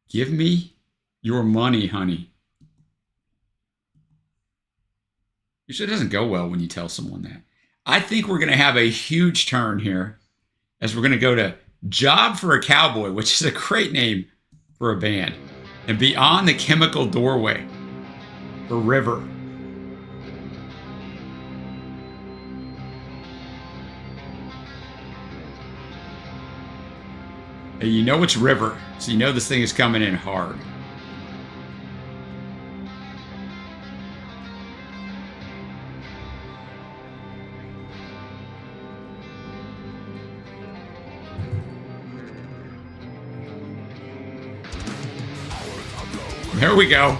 Give me your money, honey. Usually it doesn't go well when you tell someone that. I think we're going to have a huge turn here as we're going to go to Job for a Cowboy, which is a great name for a band, and Beyond the Chemical Doorway for River. And you know it's River, so you know this thing is coming in hard. There we go.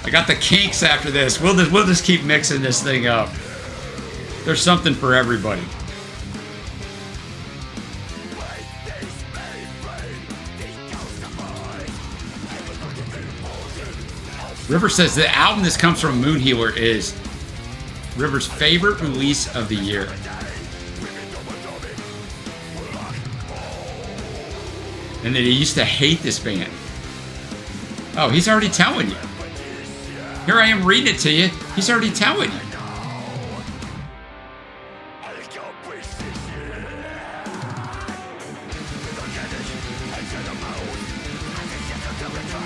I got the Kinks after this. We'll just keep mixing this thing up. There's something for everybody. River says the album this comes from, Moon Healer, is River's favorite release of the year. And that he used to hate this band. Oh, he's already telling you. Here I am reading it to you. He's already telling you.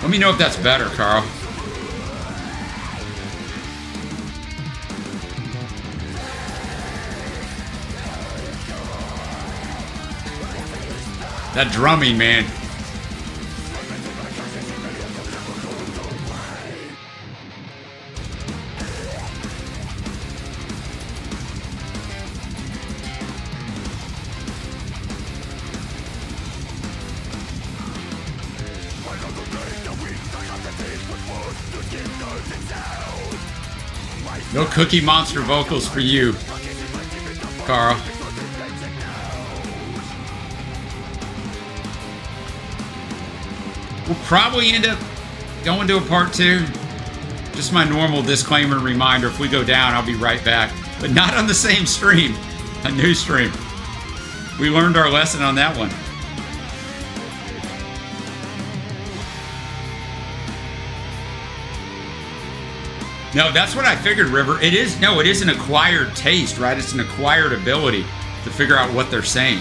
Let me know if that's better, Carl. That drumming, man. No Cookie Monster vocals for you, Carl. We'll probably end up going to a part 2. Just my normal disclaimer and reminder, if we go down, I'll be right back. But not on the same stream, a new stream. We learned our lesson on that one. No, that's what I figured, River. It is an acquired taste, right? It's an acquired ability to figure out what they're saying.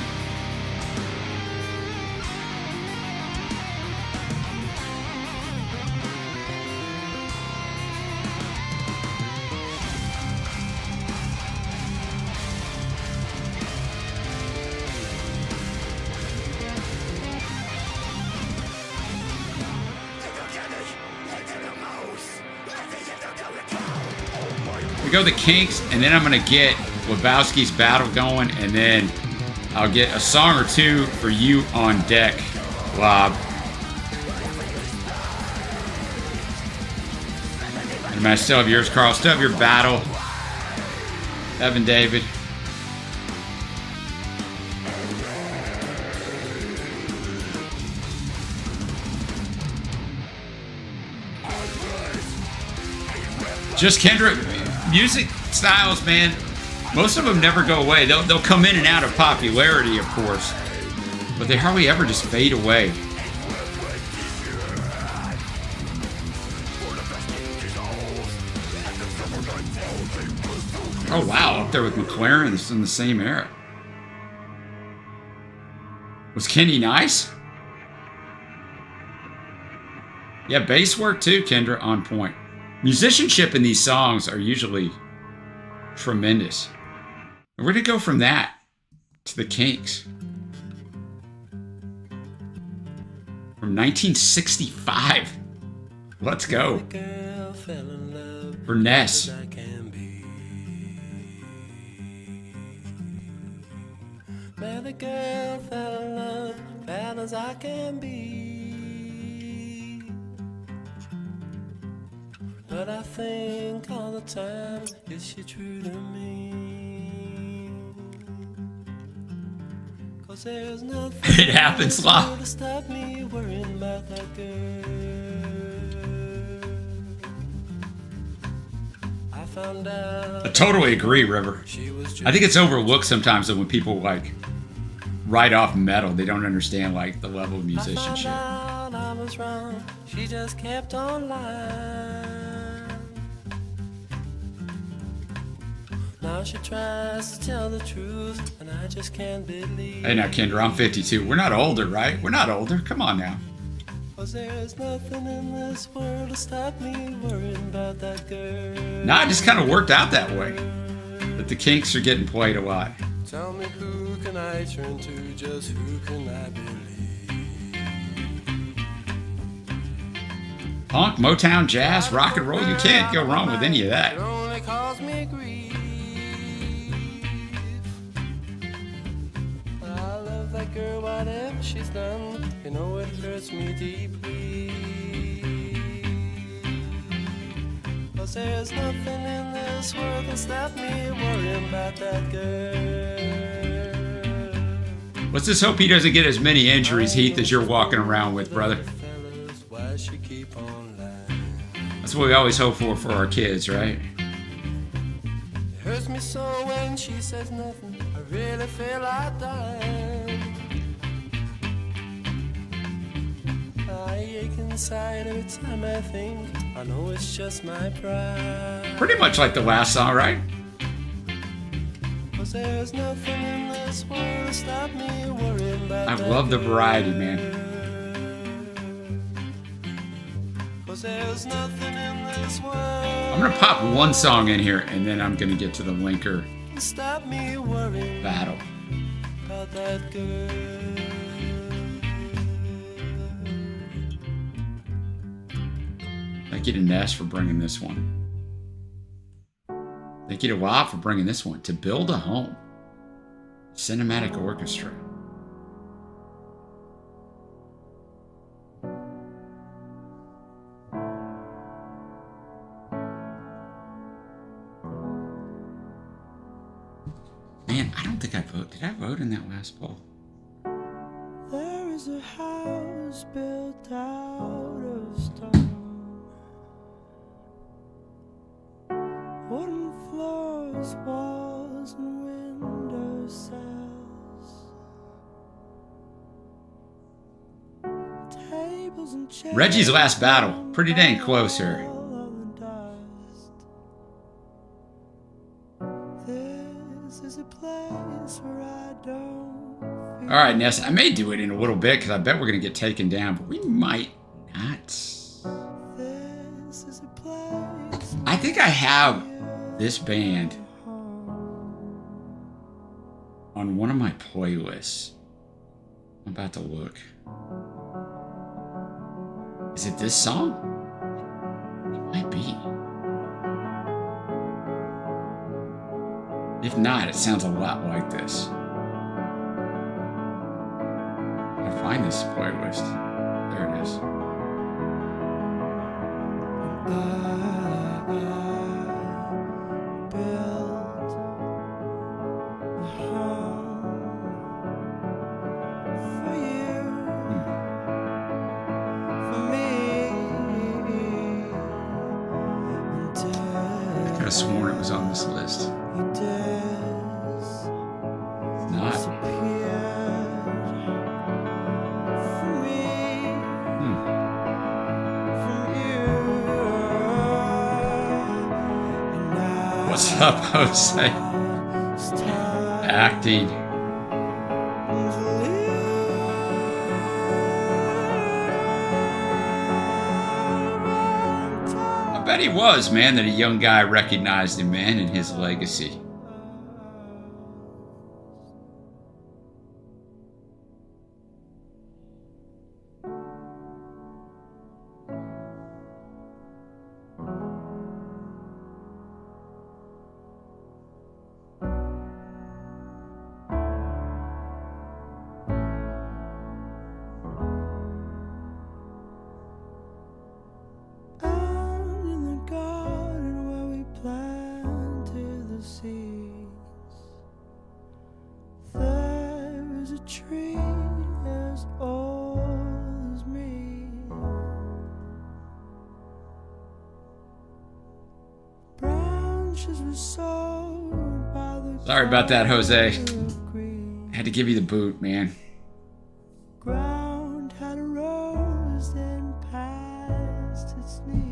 Go the Kinks, and then I'm gonna get Lebowski's Battle going, and then I'll get a song or two for you on deck, Lob. And I still have yours, Carl. Still have your Battle, Evan David. Just Kendra. Music styles, man, most of them never go away. They'll come in and out of popularity, of course, but they hardly ever just fade away. Oh, wow, up there with McLaren's in the same era. Was Kenny nice? Yeah, bass work too, Kendra, on point. Musicianship in these songs are usually tremendous. And we're going to go from that to the Kinks. From 1965. Let's go. For Ness. Man, the girl fell in love, bad as I can be. But I think all the time, is she true to me? 'Cause there's nothing it happens, Law. to stop me worrying about that girl. I found out I totally agree, River. I think it's overlooked sometimes that when people like write off metal, they don't understand like the level of musicianship. I found out I was wrong. She just kept on lying. Now she tries to tell the truth, and I just can't believe. Hey now, Kendra, I'm 52. We're not older, right? We're not older. Come on now. 'Cause there's nothing in this world to stop me worrying about that girl. Nah, it just kind of worked out that way. But the Kinks are getting played a lot. Tell me who can I turn to, just who can I believe? Punk, Motown, jazz, rock and roll, you can't go wrong with any of that. It only caused me grief. I love that girl, whatever she's done, you know it hurts me deeply. 'Cause there's nothing in this world that stop me worrying about that girl. Let's just hope he doesn't get as many injuries, Heath, as you're walking around with, brother. Why she keep on lying? That's what we always hope for our kids, right? It hurts me so when she says nothing. I really feel like dying. I ache inside every time I think. I know it's just my pride. Pretty much like the last song, right? 'Cause there's nothing in this world to stop me worrying about I that love the variety, man. girl. 'cause there's nothing in this world I'm gonna pop one song in here, and then I'm gonna get to the linker can stop me worrying battle. about that girl. Thank you to Ness for bringing this one. Thank you to Wild for bringing this one. To Build a Home. Cinematic Orchestra. Man, I don't think I voted. Did I vote in that last poll? There is a house built out of stone, wooden floors, walls, and window sills, tables and chairs. Reggie's last battle. Pretty dang close here. all of the dust. This is a place where I don't feel All right, Ness. I may do it in a little bit because I bet we're going to get taken down, but we might not. this is a place I think I have this band on one of my playlists. I'm about to look. Is it this song? It might be. If not, it sounds a lot like this. I find this playlist. There it is. built a home for you, for me, I could have sworn it was on this list. It's not. What's up, Jose? Acting. I bet he was, man, that a young guy recognized him, man, and his legacy. Out in the garden where we planted the seeds, there is a tree as old as me. Branches were sown by the Sorry about that, Jose. green. Had to give you the boot, man. Ground had a rose then past its knees.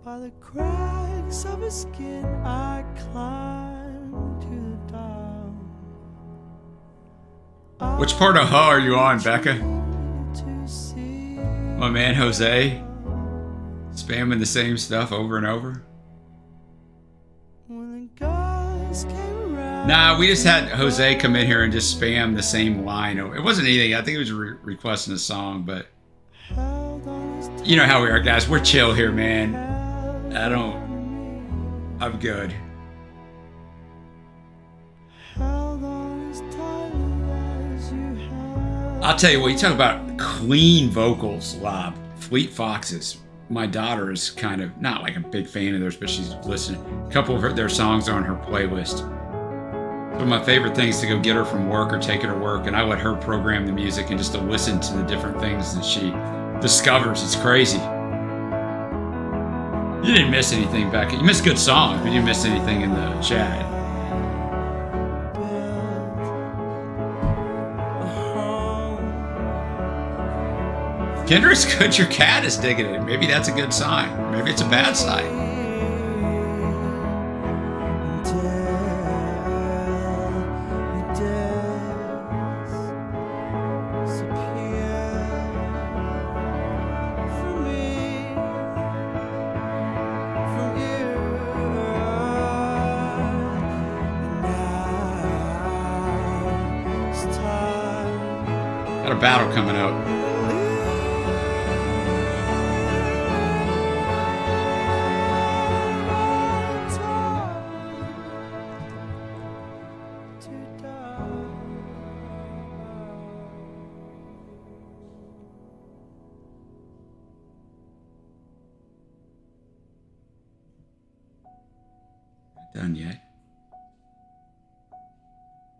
By the cracks of his skin I climbed to the dawn. Which part of Huh are you on, Becca? To see My man Jose? Spamming the same stuff over and over? when the guys came around. Nah, we just had Jose come in here and just spam the same line. It wasn't anything. I think he was requesting a song, but Held on his you know how we are, guys. We're chill here, man. held I'm good. held on as tightly as you held. I'll tell you what, you talk about clean vocals, Lob. Fleet Foxes. My daughter is kind of, not like a big fan of theirs, but she's listening. A couple of their songs are on her playlist. One of my favorite things to go get her from work or take her to work, and I let her program the music and just to listen to the different things that she discovers. It's crazy. You didn't miss anything, Becca. You missed good songs, but you didn't miss anything in the chat. Kendra's good. Your cat is digging it. Maybe that's a good sign. Maybe it's a bad sign. Got a battle coming up. Done yet?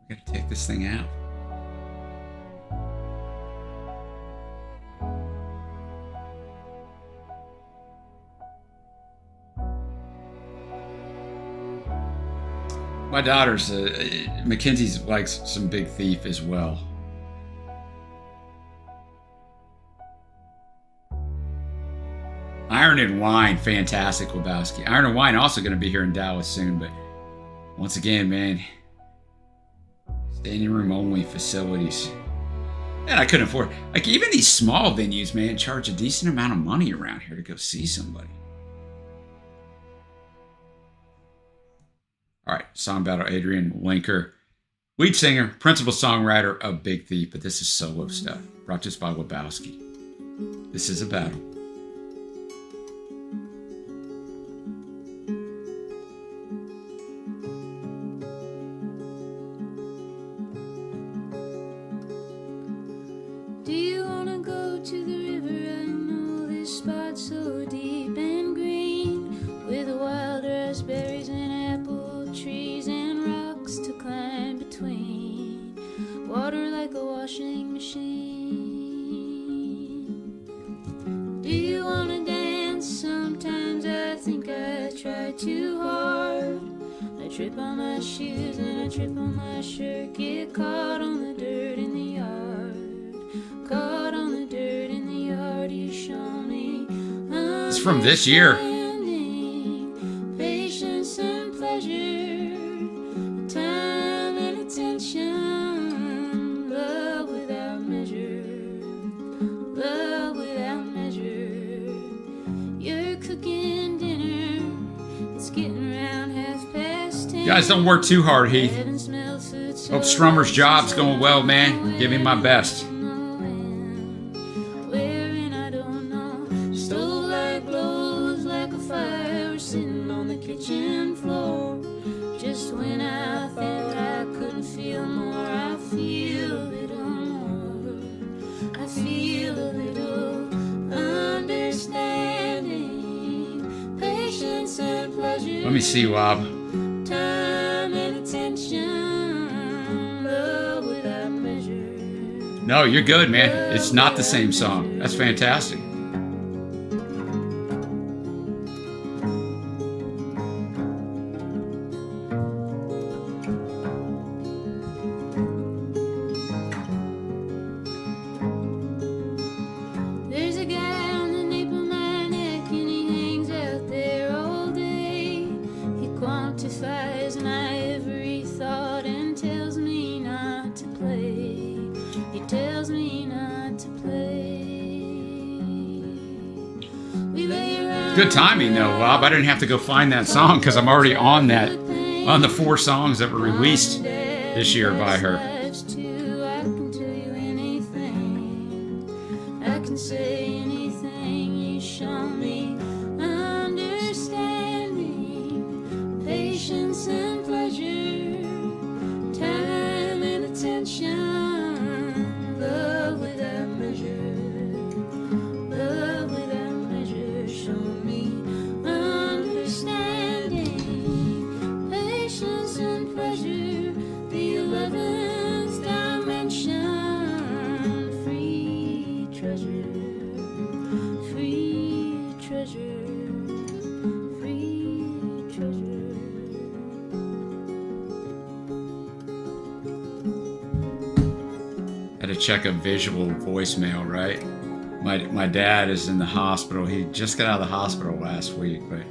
We gotta take this thing out. My daughter's, Mackenzie's likes some Big Thief as well. Iron and Wine, fantastic, Lebowski. Iron and Wine also going to be here in Dallas soon, but once again, man, standing room only facilities. And I couldn't afford, like, even these small venues, man, charge a decent amount of money around here to go see somebody. All right, song battle, Adrian Linker, lead singer, principal songwriter of Big Thief, but this is solo stuff, brought to us by Lebowski. This is a battle. Do you wanna go to the river? I know this spot so deep and green, with wild raspberries and apple trees and rocks to climb between, water like a washing machine. Do you wanna dance? Sometimes I think I try too hard. I trip on my shoes and I trip on my shirt, get caught on the dirt in the yard. Caught on the dirt in the yard, you show me. It's from this year. Patience and pleasure, time and attention, love without measure, love without measure. You're cooking dinner, it's getting around 10:30. Guys, don't work too hard, Heath. Hope Strummer's job's going well, man. Give him my best. Kitchen floor. Just when I thought I couldn't feel more, I feel a little more. I feel a little understanding, patience and pleasure. Let me see, Wob. Time and attention, love without measure. No, you're good, man. It's not the same song. That's fantastic. Good timing though, Rob. I didn't have to go find that song because I'm already on that, on the 4 songs that were released this year by her. I can tell you anything, I can say anything, you show me understanding, patience and pleasure, time and attention, love without measure, love without measure, show me understanding, patience and pleasure, the 11th dimension, free treasure, free treasure, free treasure. Had to check a visual voicemail, right? My dad is in the hospital. He just got out of the hospital last week, but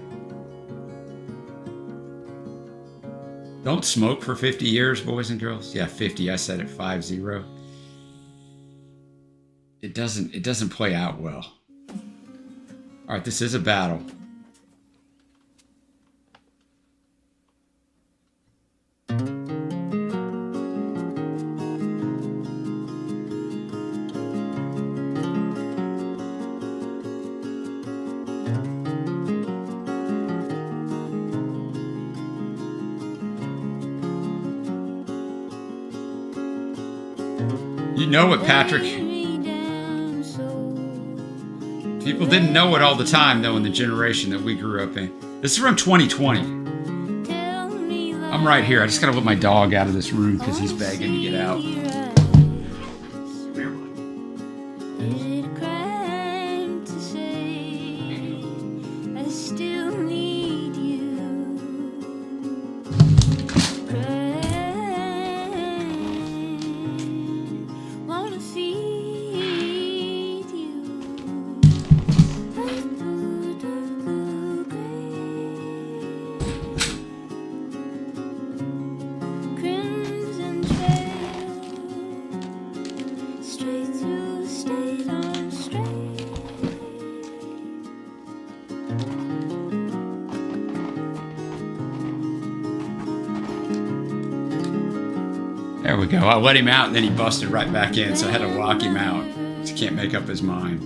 don't smoke for 50 years, boys and girls. Yeah, 50. I said it 50. It doesn't play out well. All right, this is a battle. You know it, Patrick. People didn't know it all the time, though, in the generation that we grew up in. This is from 2020. I'm right here. I just gotta let my dog out of this room because he's begging to get out. There we go. I let him out and then he busted right back in, so I had to lock him out. He can't make up his mind.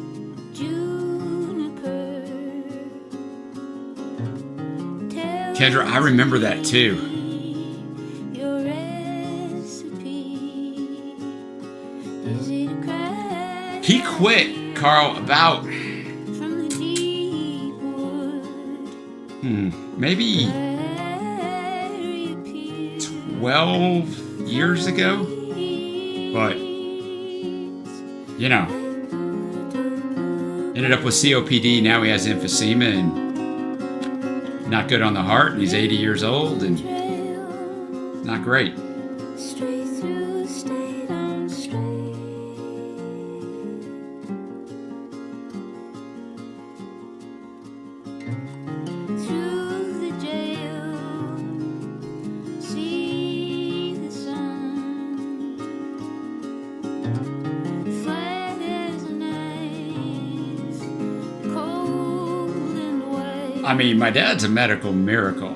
Kendra, I remember that too. He quit, Carl, about maybe 12 years ago, but you know, ended up with COPD. Now he has emphysema and not good on the heart, and he's 80 years old and not great. I mean, my dad's a medical miracle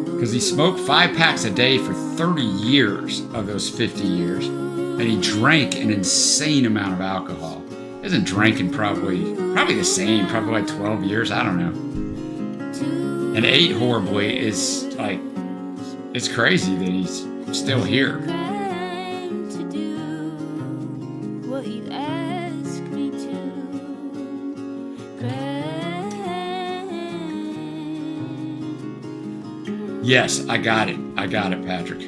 because he smoked 5 packs a day for 30 years of those 50 years, and he drank an insane amount of alcohol. He hasn't drank in probably the same, probably like 12 years, I don't know. And ate horribly is like, it's crazy that he's still here. Yes, I got it. I got it, Patrick.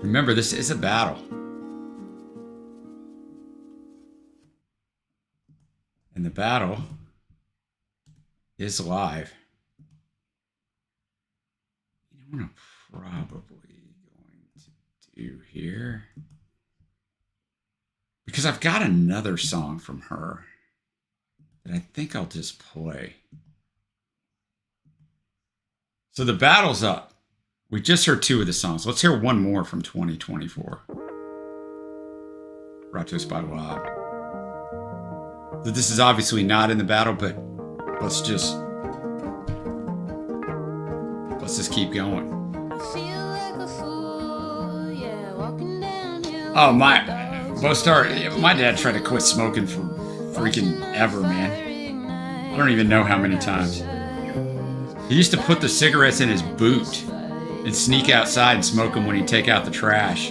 Remember, this is a battle. And the battle is live. What I'm probably going to do here, because I've got another song from her that I think I'll just play. So the battle's up. We just heard 2 of the songs. Let's hear one more from 2024. Brought to us by Lob. So this is obviously not in the battle, but let's just keep going. Oh, my dad tried to quit smoking for freaking ever, man. I don't even know how many times. He used to put the cigarettes in his boot and sneak outside and smoke them when he'd take out the trash.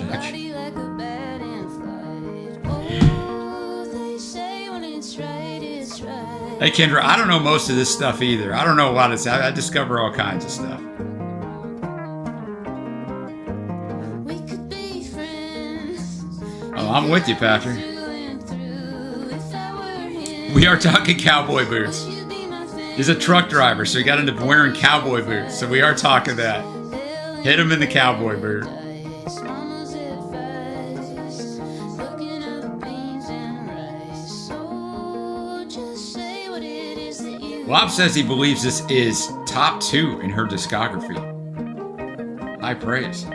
Hey, Kendra, I don't know most of this stuff either. I don't know a lot of stuff. I discover all kinds of stuff. Oh, I'm with you, Patrick. We are talking cowboy boots. He's a truck driver, so he got into wearing cowboy boots. So we are talking that. Hit him in the cowboy boot. Lob says he believes this is top 2 in her discography. High praise.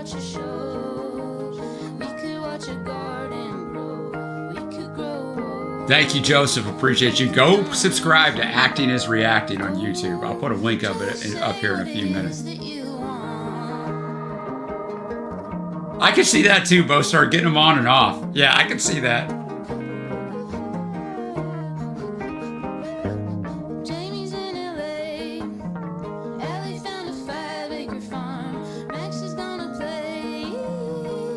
watch a show. We could watch a garden grow. We could grow. Thank you, Joseph. Appreciate you. Go subscribe to Acting is Reacting on YouTube. I'll put a link of it up here in a few minutes. I could see that too, Bo. Start getting them on and off. Yeah, I could see that. Jamie's in LA. Ellie found a 5-acre farm. Max is gonna play.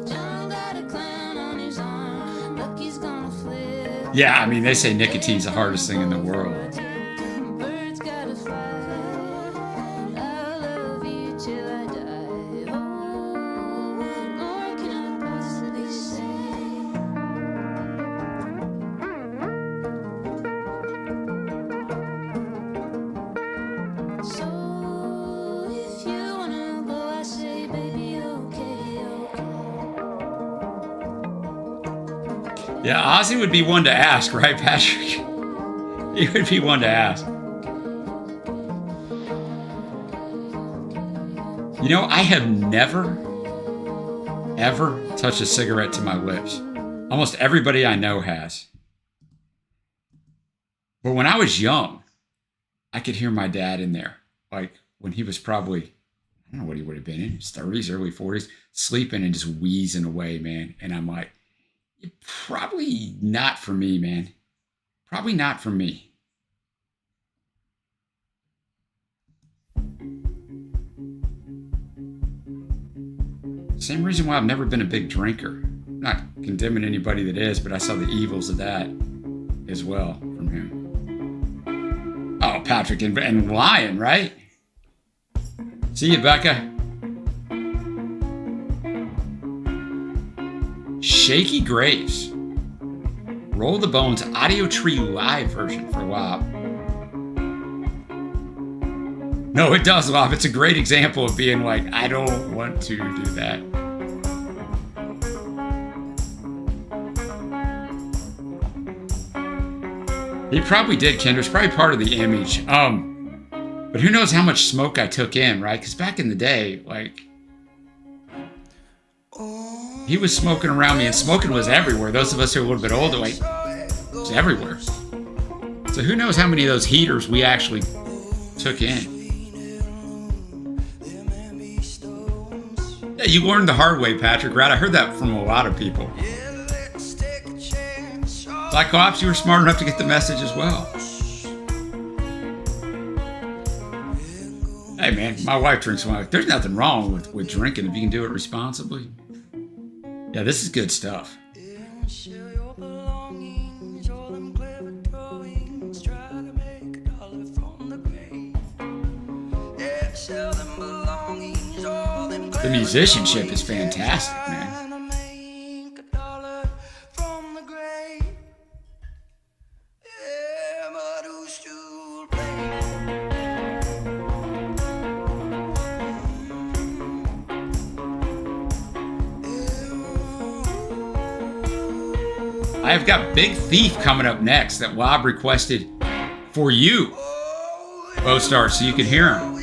John got a clown on his arm. Lucky's gonna flip. Yeah, I mean, they say nicotine's the hardest thing in the world. Birds gotta fly. I love you till I die. Oh, what more can I possibly say? So if you wanna go, I say, baby, okay, okay. Yeah, Ozzy would be one to ask, right, Patrick? He would be one to ask. You know, I have never, ever touched a cigarette to my lips. Almost everybody I know has. But when I was young, I could hear my dad in there. Like when he was probably, I don't know what he would have been in, his 30s, early 40s, sleeping and just wheezing away, man. And I'm like, probably not for me, man. Probably not for me. Same reason why I've never been a big drinker. I'm not condemning anybody that is, but I saw the evils of that as well from him. Oh, Patrick and Lion, right? See you, Becca. Shaky Graves. Roll the Bones Audio Tree Live version for WAP. No, it does, WAP. It's a great example of being like, I don't want to do that. He probably did, Kendra. It's probably part of the image. But who knows how much smoke I took in, right? Because back in the day, like, he was smoking around me, and smoking was everywhere. Those of us who are a little bit older, like, it was everywhere. So who knows how many of those heaters we actually took in. Yeah, you learned the hard way, Patrick, right? I heard that from a lot of people. Cyclops, you were smart enough to get the message as well. Hey, man, my wife drinks wine. There's nothing wrong with drinking if you can do it responsibly. Yeah, this is good stuff. The musicianship is fantastic, man. I have got Big Thief coming up next that Wob requested for you, Bo-Star, so you can hear him.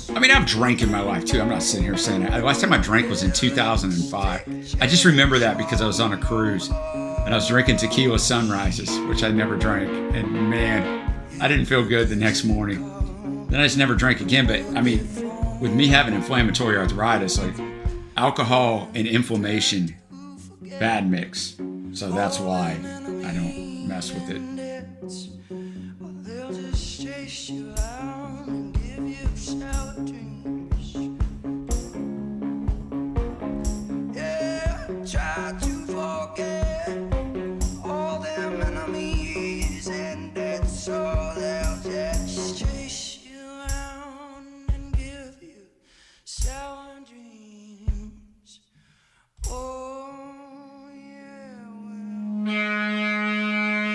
I mean, I've drank in my life too. I'm not sitting here saying that. Last time I drank was in 2005. I just remember that because I was on a cruise and I was drinking tequila sunrises, which I never drank. And man, I didn't feel good the next morning. Then I just never drank again. But I mean, with me having inflammatory arthritis, like alcohol and inflammation, bad mix. So that's why I don't mess with it. Try to forget all them enemies, and that's all they'll just chase you around and give you sour dreams. Oh, yeah,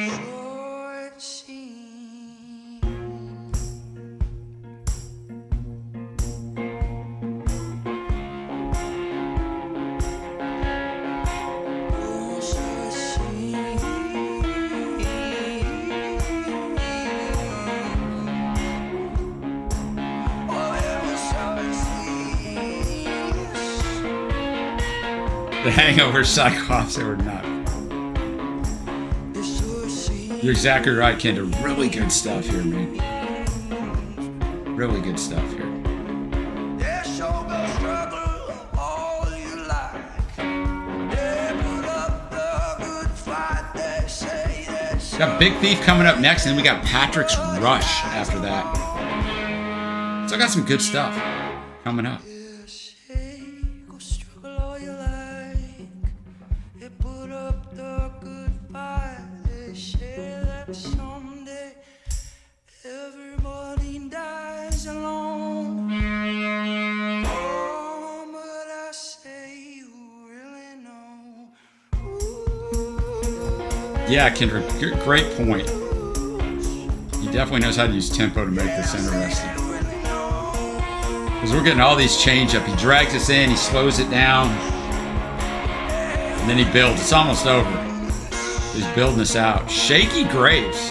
well, sure it seems. The Hangover, Cyclops, they were not. You're exactly right, Kendra. Really good stuff here, man. Really good stuff here. Got Big Thief coming up next, and then we got Patrick's Rush after that. So I got some good stuff coming up. Yeah, Kendrick, great point. He definitely knows how to use tempo to make this interesting. Because we're getting all these change up. He drags us in, he slows it down, and then he builds. It's almost over. He's building us out. Shaky Graves.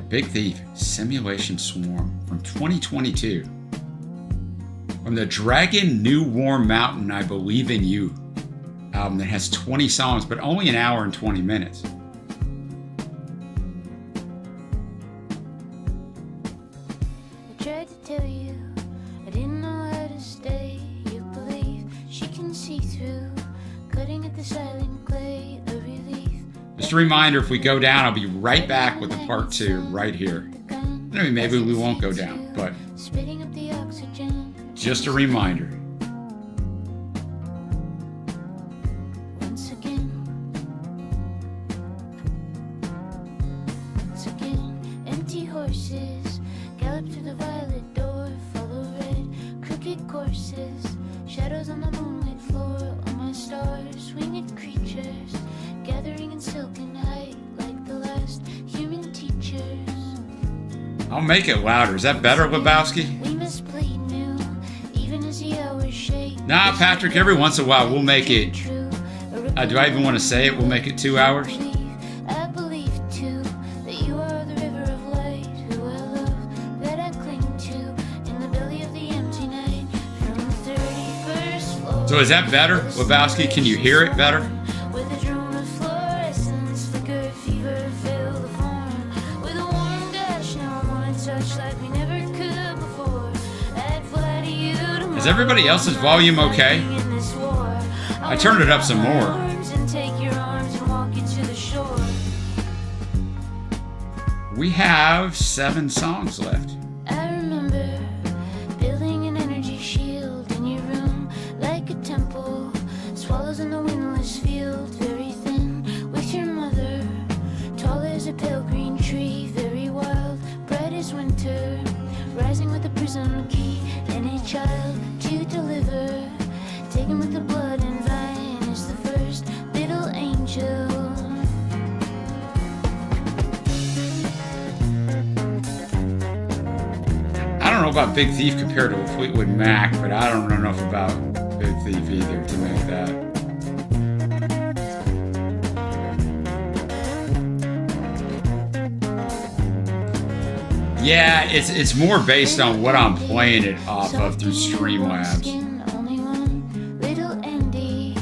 Big Thief, Simulation Swarm from 2022. From the Dragon New Warm Mountain, I Believe in You album that has 20 songs, but only an hour and 20 minutes. I tried to tell you, I didn't know how to stay. You believe she can see through, cutting at the silent clay, a relief. Just a reminder, if we go down, I'll be right back with the part 2 right here. I mean, maybe we won't go down, but just a reminder. Once again, empty horses gallop through the violet door, follow red, crooked courses, shadows on the moonlit floor, on my stars, winged creatures, gathering in silken height like the last human teachers. I'll make it louder. Is that better, Lebowski? We must play new, even as the hours shake. Nah, Patrick, every once in a while we'll make it. Do I even want to say it? We'll make it 2 hours. I believe too that you are the river of light, who I love, that I cling to in the belly of the empty night from the 31st floor. So is that better, Lebowski? Can you hear it better? With a drone of fluorescence, flicker, fever, fill the form. With a warm gush, now I want to touch like we never could before. I'd fly to you tomorrow. Is everybody else's volume okay? In this war, I turned it up some more. and take your arms and walk you to the shore. We have 7 songs left. I remember building an energy shield in your room like a temple. Swallows in the windless field, very thin with your mother. Tall as a pale green tree, very wild, bright as winter. Rising with a prism key and a child to deliver. Taken with the blood and vine is the first little angel. I don't know about Big Thief compared to Fleetwood Mac, but I don't know enough about Big Thief either to make that. Yeah, it's more based on what I'm playing it off of through Streamlabs. Only one little Andy,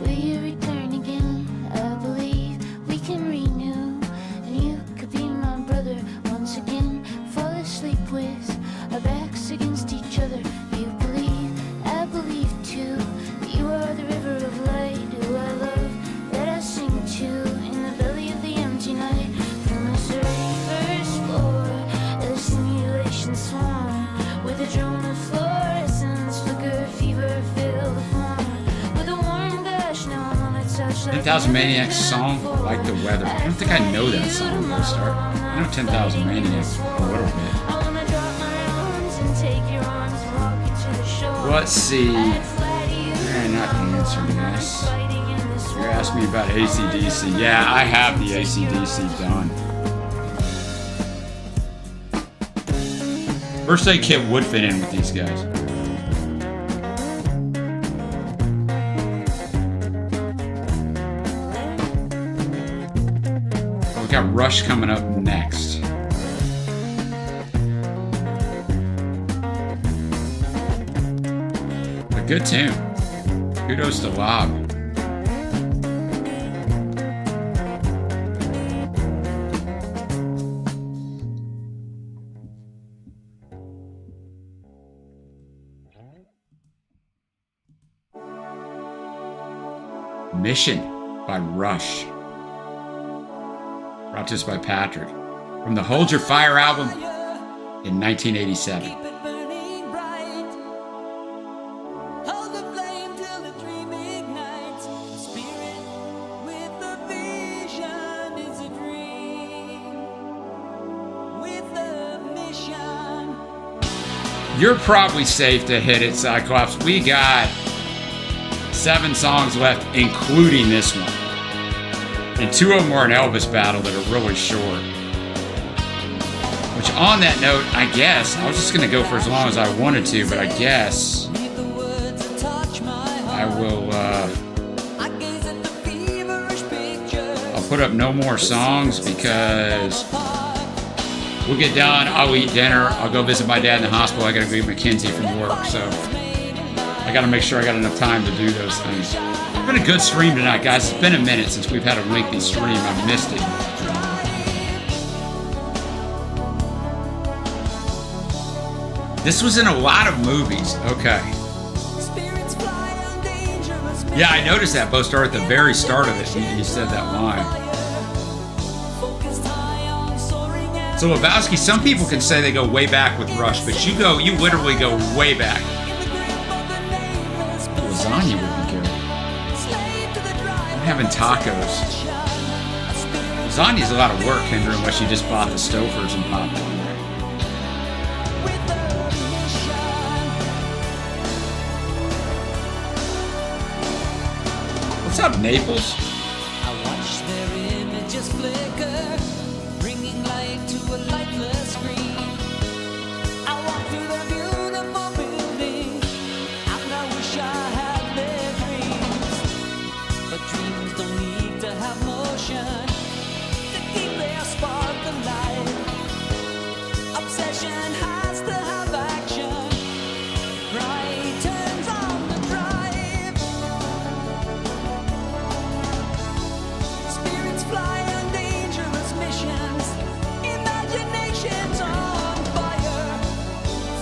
will you return again? I believe we can renew, and you could be my brother once again. Fall asleep with our backs against each other. You believe, I believe too, that you are the river of light, who I love, that I sing to in the belly of the empty night. From the 31st floor, a simulation swarm with a drone of fluorescence, flicker, fever, fill the form. With a warm gush, now I wanna touch like 10,000 Maniacs song, Like the Weather. I don't think I know that song before I start. I know 10,000 Maniacs a little bit. I wanna drop my arms and take your arms and walk you to the shore. Let's see. I'd fly to you You're not answering this. fighting in this You're war. asking me about AC/DC. Yeah, I have the AC/DC done. First Aid Kit would fit in with these guys. got Rush coming up next. A good tune. Kudos to Lob. Mission by Rush. Brought to us by Patrick. From the Hold Your Fire album in 1987. Keep it burning bright. Hold the flame till the dream ignites. The spirit with the vision is a dream. With the mission. You're probably safe to hit it, Cyclops. We got 7 songs left, including this one. And 2 of them are an Elvis battle that are really short. Which, on that note, I guess, I was just going to go for as long as I wanted to, but I guess Read the words that touch my I heart. will, I gaze at the feverish pictures. I'll put up no more songs because we'll get done, I'll eat dinner, I'll go visit my dad in the hospital, I got to go get Mackenzie from work, so I got to make sure I got enough time to do those things. It's been a good stream tonight, guys. It's been a minute since we've had a lengthy stream. I missed it. This was in a lot of movies. Okay. Spirits fly on dangerous Yeah, I noticed that. Bo started at the very start of it. He said that line. focused high on soaring and So Lebowski, some people can say they go way back with Rush, but you literally go way back. in the grip of the nameless Lasagna would be good. slave to the drive. I'm having tacos. Lasagna's a lot of work, Kendra, unless you just bought the Stofers and popped it in there. With the mission. What's up, Naples? I watch their images flicker, bringing light to a lifeless screen. I walk through their beautiful building, and I wish I had their dreams. But dreams don't need to have motion to keep their spark alive. Obsession has to have action. Right turns on the drive. Spirits fly on dangerous missions. Imaginations on fire.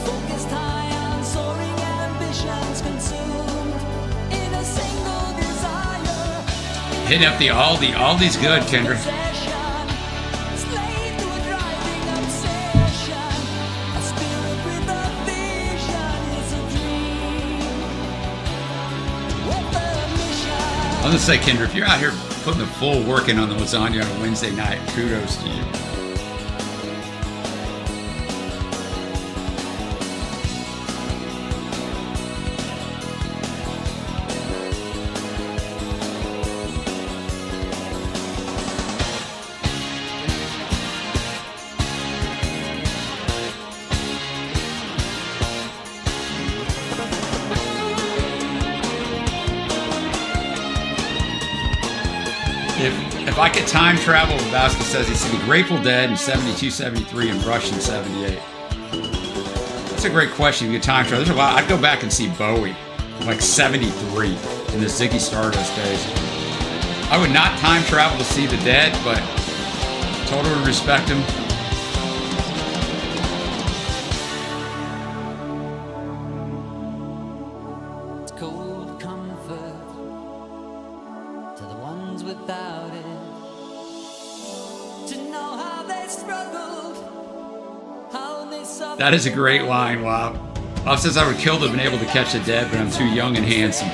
Focused high on soaring ambitions, consumed in a single desire. Hitting up the Aldi. Aldi's good, Kendra. Possession, slave to a driving obsession. A spirit with a vision is a dream. With the mission. I'm gonna say, Kendra, if you're out here putting the full working on the lasagna on a Wednesday night, kudos to you. If I could time travel, Lebowski says he's seen the Grateful Dead in 72, 73, and Rush in 78. That's a great question. You could time travel. There's a lot. I'd go back and see Bowie, like 73, in the Ziggy Stardust days. I would not time travel to see the Dead, but totally respect him. It's cold comfort to the ones without it. To know how they struggled, how they suffered. That is a great line, wow. Bob says I would kill to have been able to catch the Dead, but I'm too young and handsome.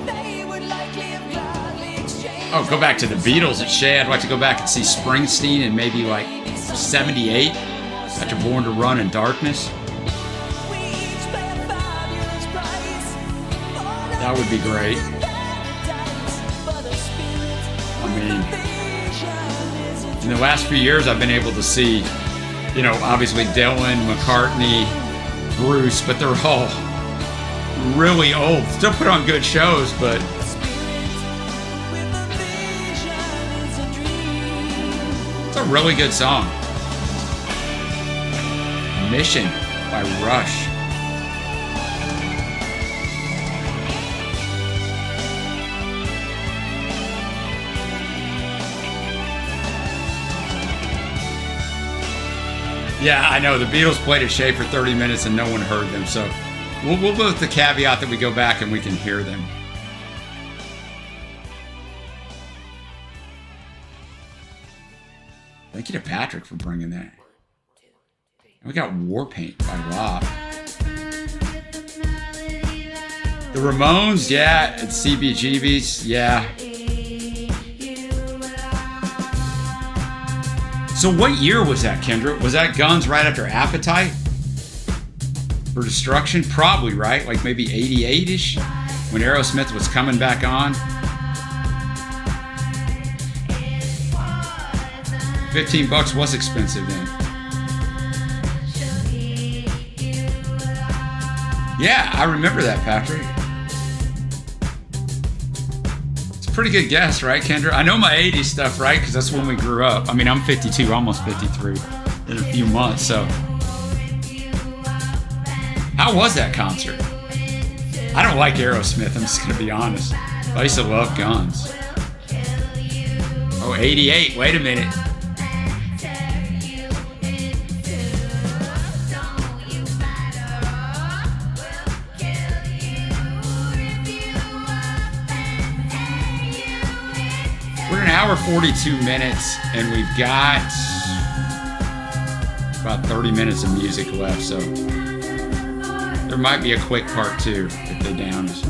They would likely have gladly exchanged. Oh, go back to the Beatles at Shea. I'd like to go back and see Springsteen in maybe like 78 after Born to Run and Darkness. We each pay a fabulous price for the That would be great. but a spirit I mean, vision is a in the last few years, I've been able to see, you know, obviously Dylan, McCartney, Bruce, but they're all really old. Still put on good shows, but spirit with a vision is a dream. It's a really good song. Mission by Rush. Yeah, I know. The Beatles played at Shea for 30 minutes and no one heard them. So we'll put the caveat that we go back and we can hear them. Thank you to Patrick for bringing that. And we got Warpaint by Rob. The Ramones, yeah. It's CBGB's, yeah. So what year was that, Kendra? Was that Guns right after Appetite? For Destruction? Probably, right? Like maybe 88-ish? When Aerosmith was coming back on? 15 bucks was expensive then. Yeah, I remember that, Patrick. It's a pretty good guess, right, Kendra? I know my 80s stuff, right? Because that's when we grew up. I mean, I'm 52, almost 53 in a few months, so. How was that concert? I don't like Aerosmith, I'm just going to be honest. I used to love Guns. Oh, 88, wait a minute. We're an hour 42 minutes, and we've got about 30 minutes of music left, so there might be a quick part two if they down us.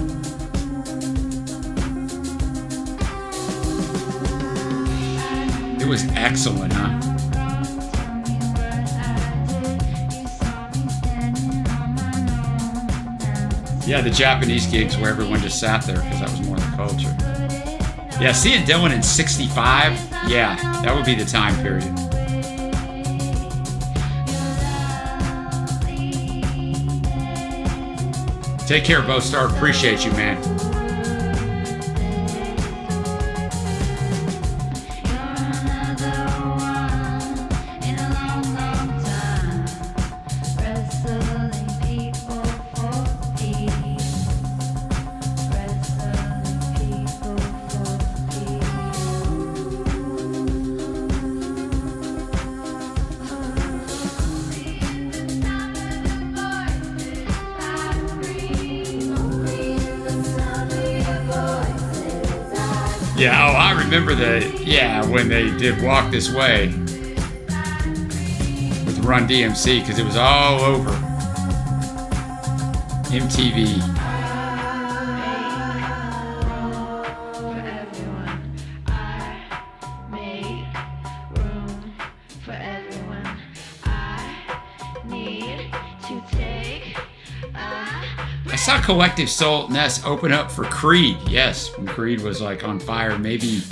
It was excellent, huh? Yeah, the Japanese gigs where everyone just sat there because that was more the culture. Yeah, seeing Dylan in 65, yeah, that would be the time period. Take care, Bo Star. Appreciate you, man. Yeah, oh, I remember when they did Walk This Way with Run DMC, because it was all over MTV. I saw Collective Soul Ness open up for Creed. Yes, when Creed was like on fire, maybe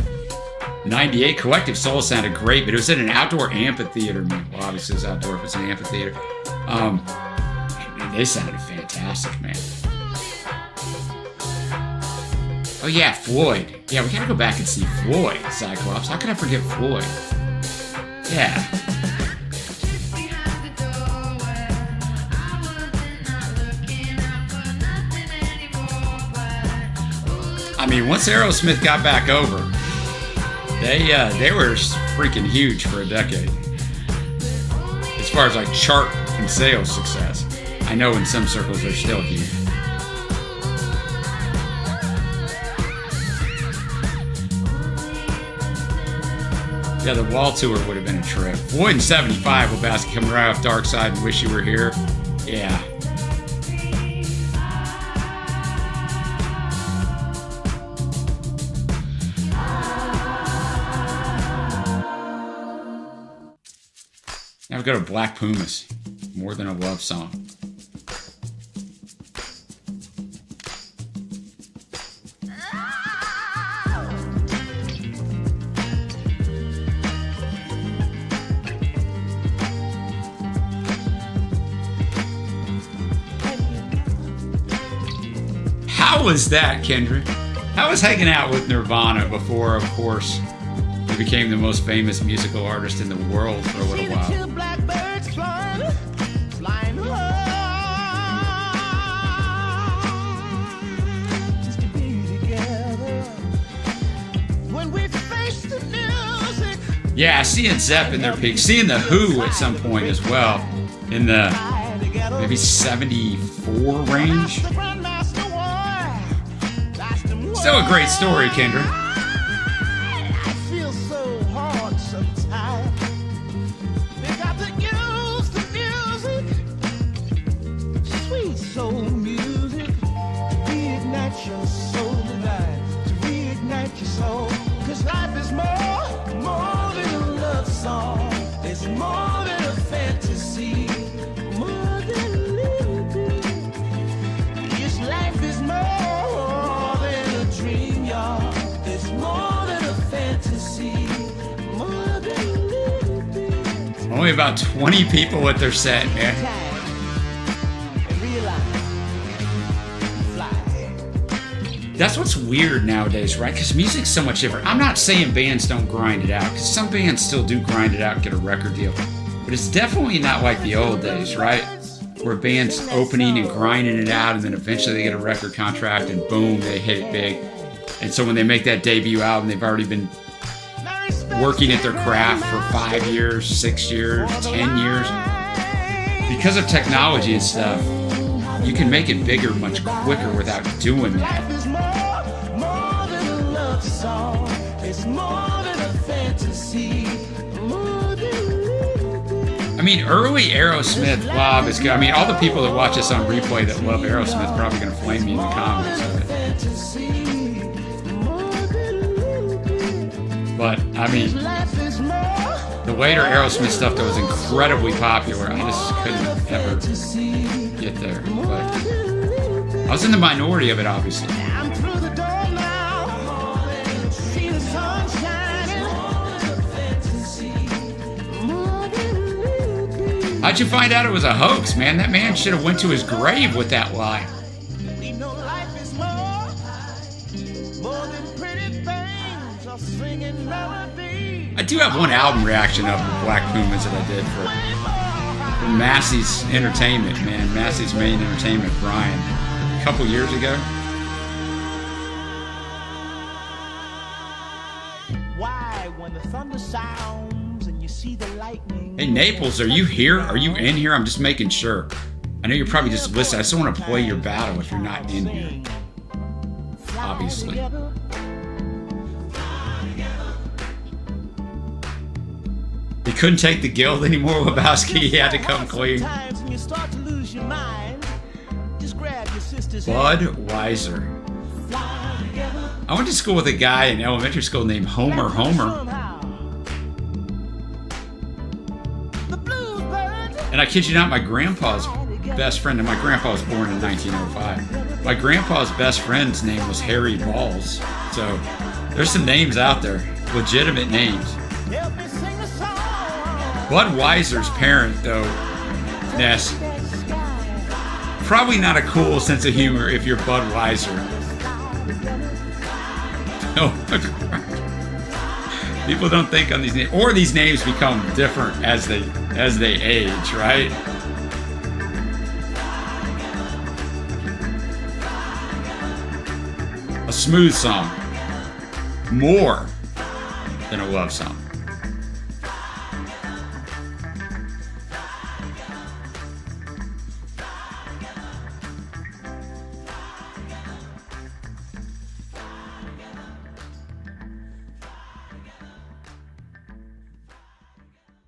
98. Collective Soul sounded great, but it was at an outdoor amphitheater. Well, obviously it was outdoor if it's an amphitheater. They sounded fantastic, man. Oh yeah, Floyd. Yeah, we gotta go back and see Floyd, Cyclops. How can I forget Floyd? Yeah. I mean, once Aerosmith got back over, they were freaking huge for a decade. As far as like chart and sales success. I know in some circles they're still huge. Yeah, the Wall tour would have been a trip. Floyd in 75 with Basket coming right off Dark Side and Wish You Were Here. Yeah. Now we go to Black Pumas, More Than a Love Song. How was that, Kendra? How was hanging out with Nirvana before, of course, the became the most famous musical artist in the world for a See little the while. two blackbirds flying, flying high. Just to be together when we face the music. Yeah, seeing Zepp in their peak, seeing the Who at some point as well, in the maybe 74 range. Still a great story, Kendra. I feel so hard sometimes. They got to use the music, sweet soul music, to reignite your soul divine, to reignite your soul. 'Cause life is more than a love song. It's more than a fantasy, more than a little bit. Yes, life is more than a dream, y'all. It's more than a fantasy, more than a little bit. Only about 20 people with their set, man. And realize, fly. That's what's weird nowadays, right? Because music's so much different. I'm not saying bands don't grind it out, because some bands still do grind it out and get a record deal. But it's definitely not like the old days, right? Where bands opening and grinding it out, and then eventually they get a record contract, and boom, they hit it big. And so when they make that debut album, they've already been working at their craft for 5 years, 6 years, 10 years. Because of technology and stuff, you can make it bigger much quicker without doing that. Life is more than a love song. It's more than a fantasy, more than a little bit. I mean, early Aerosmith, Bob, is good. I mean, all the people that watch us on replay that love Aerosmith probably going to flame me in the comments of it. Fantasy, more than a little bit. But, I mean, Life is more the later Aerosmith stuff that was incredibly popular, I just couldn't ever fantasy, get there. more But than a little bit. I was in the minority of it, obviously. I'm through the door now. See the sun shining. More than a little bit. How'd you find out it was a hoax, man? That man should have went to his grave with that lie. We know life is more than pretty things or singing melodies. I do have one album reaction of the Black Pumas that I did for Massey's Entertainment, man. Massey's Main Entertainment, Brian, a couple years ago. Why, when the thunder sounds and you see the lightning? Hey, Naples, are you here? Are you in here? I'm just making sure. I know you're probably just listening. I just want to play your battle if you're not in here. Obviously. He couldn't take the guild anymore, Lebowski. He had to come clean. Sometimes when you start to lose your mind, just grab your sister's hand. Budweiser. I went to school with a guy in elementary school named Homer. The bluebird. And I kid you not, my grandpa's best friend, and my grandpa was born in 1905. My grandpa's best friend's name was Harry Balls. So there's some names out there, legitimate names. Help me sing a song. Budweiser's parent, though, Ness, probably not a cool sense of humor if you're Budweiser. Oh, people don't think on these names, or these names become different as they age, right? A smooth song, more than a love song.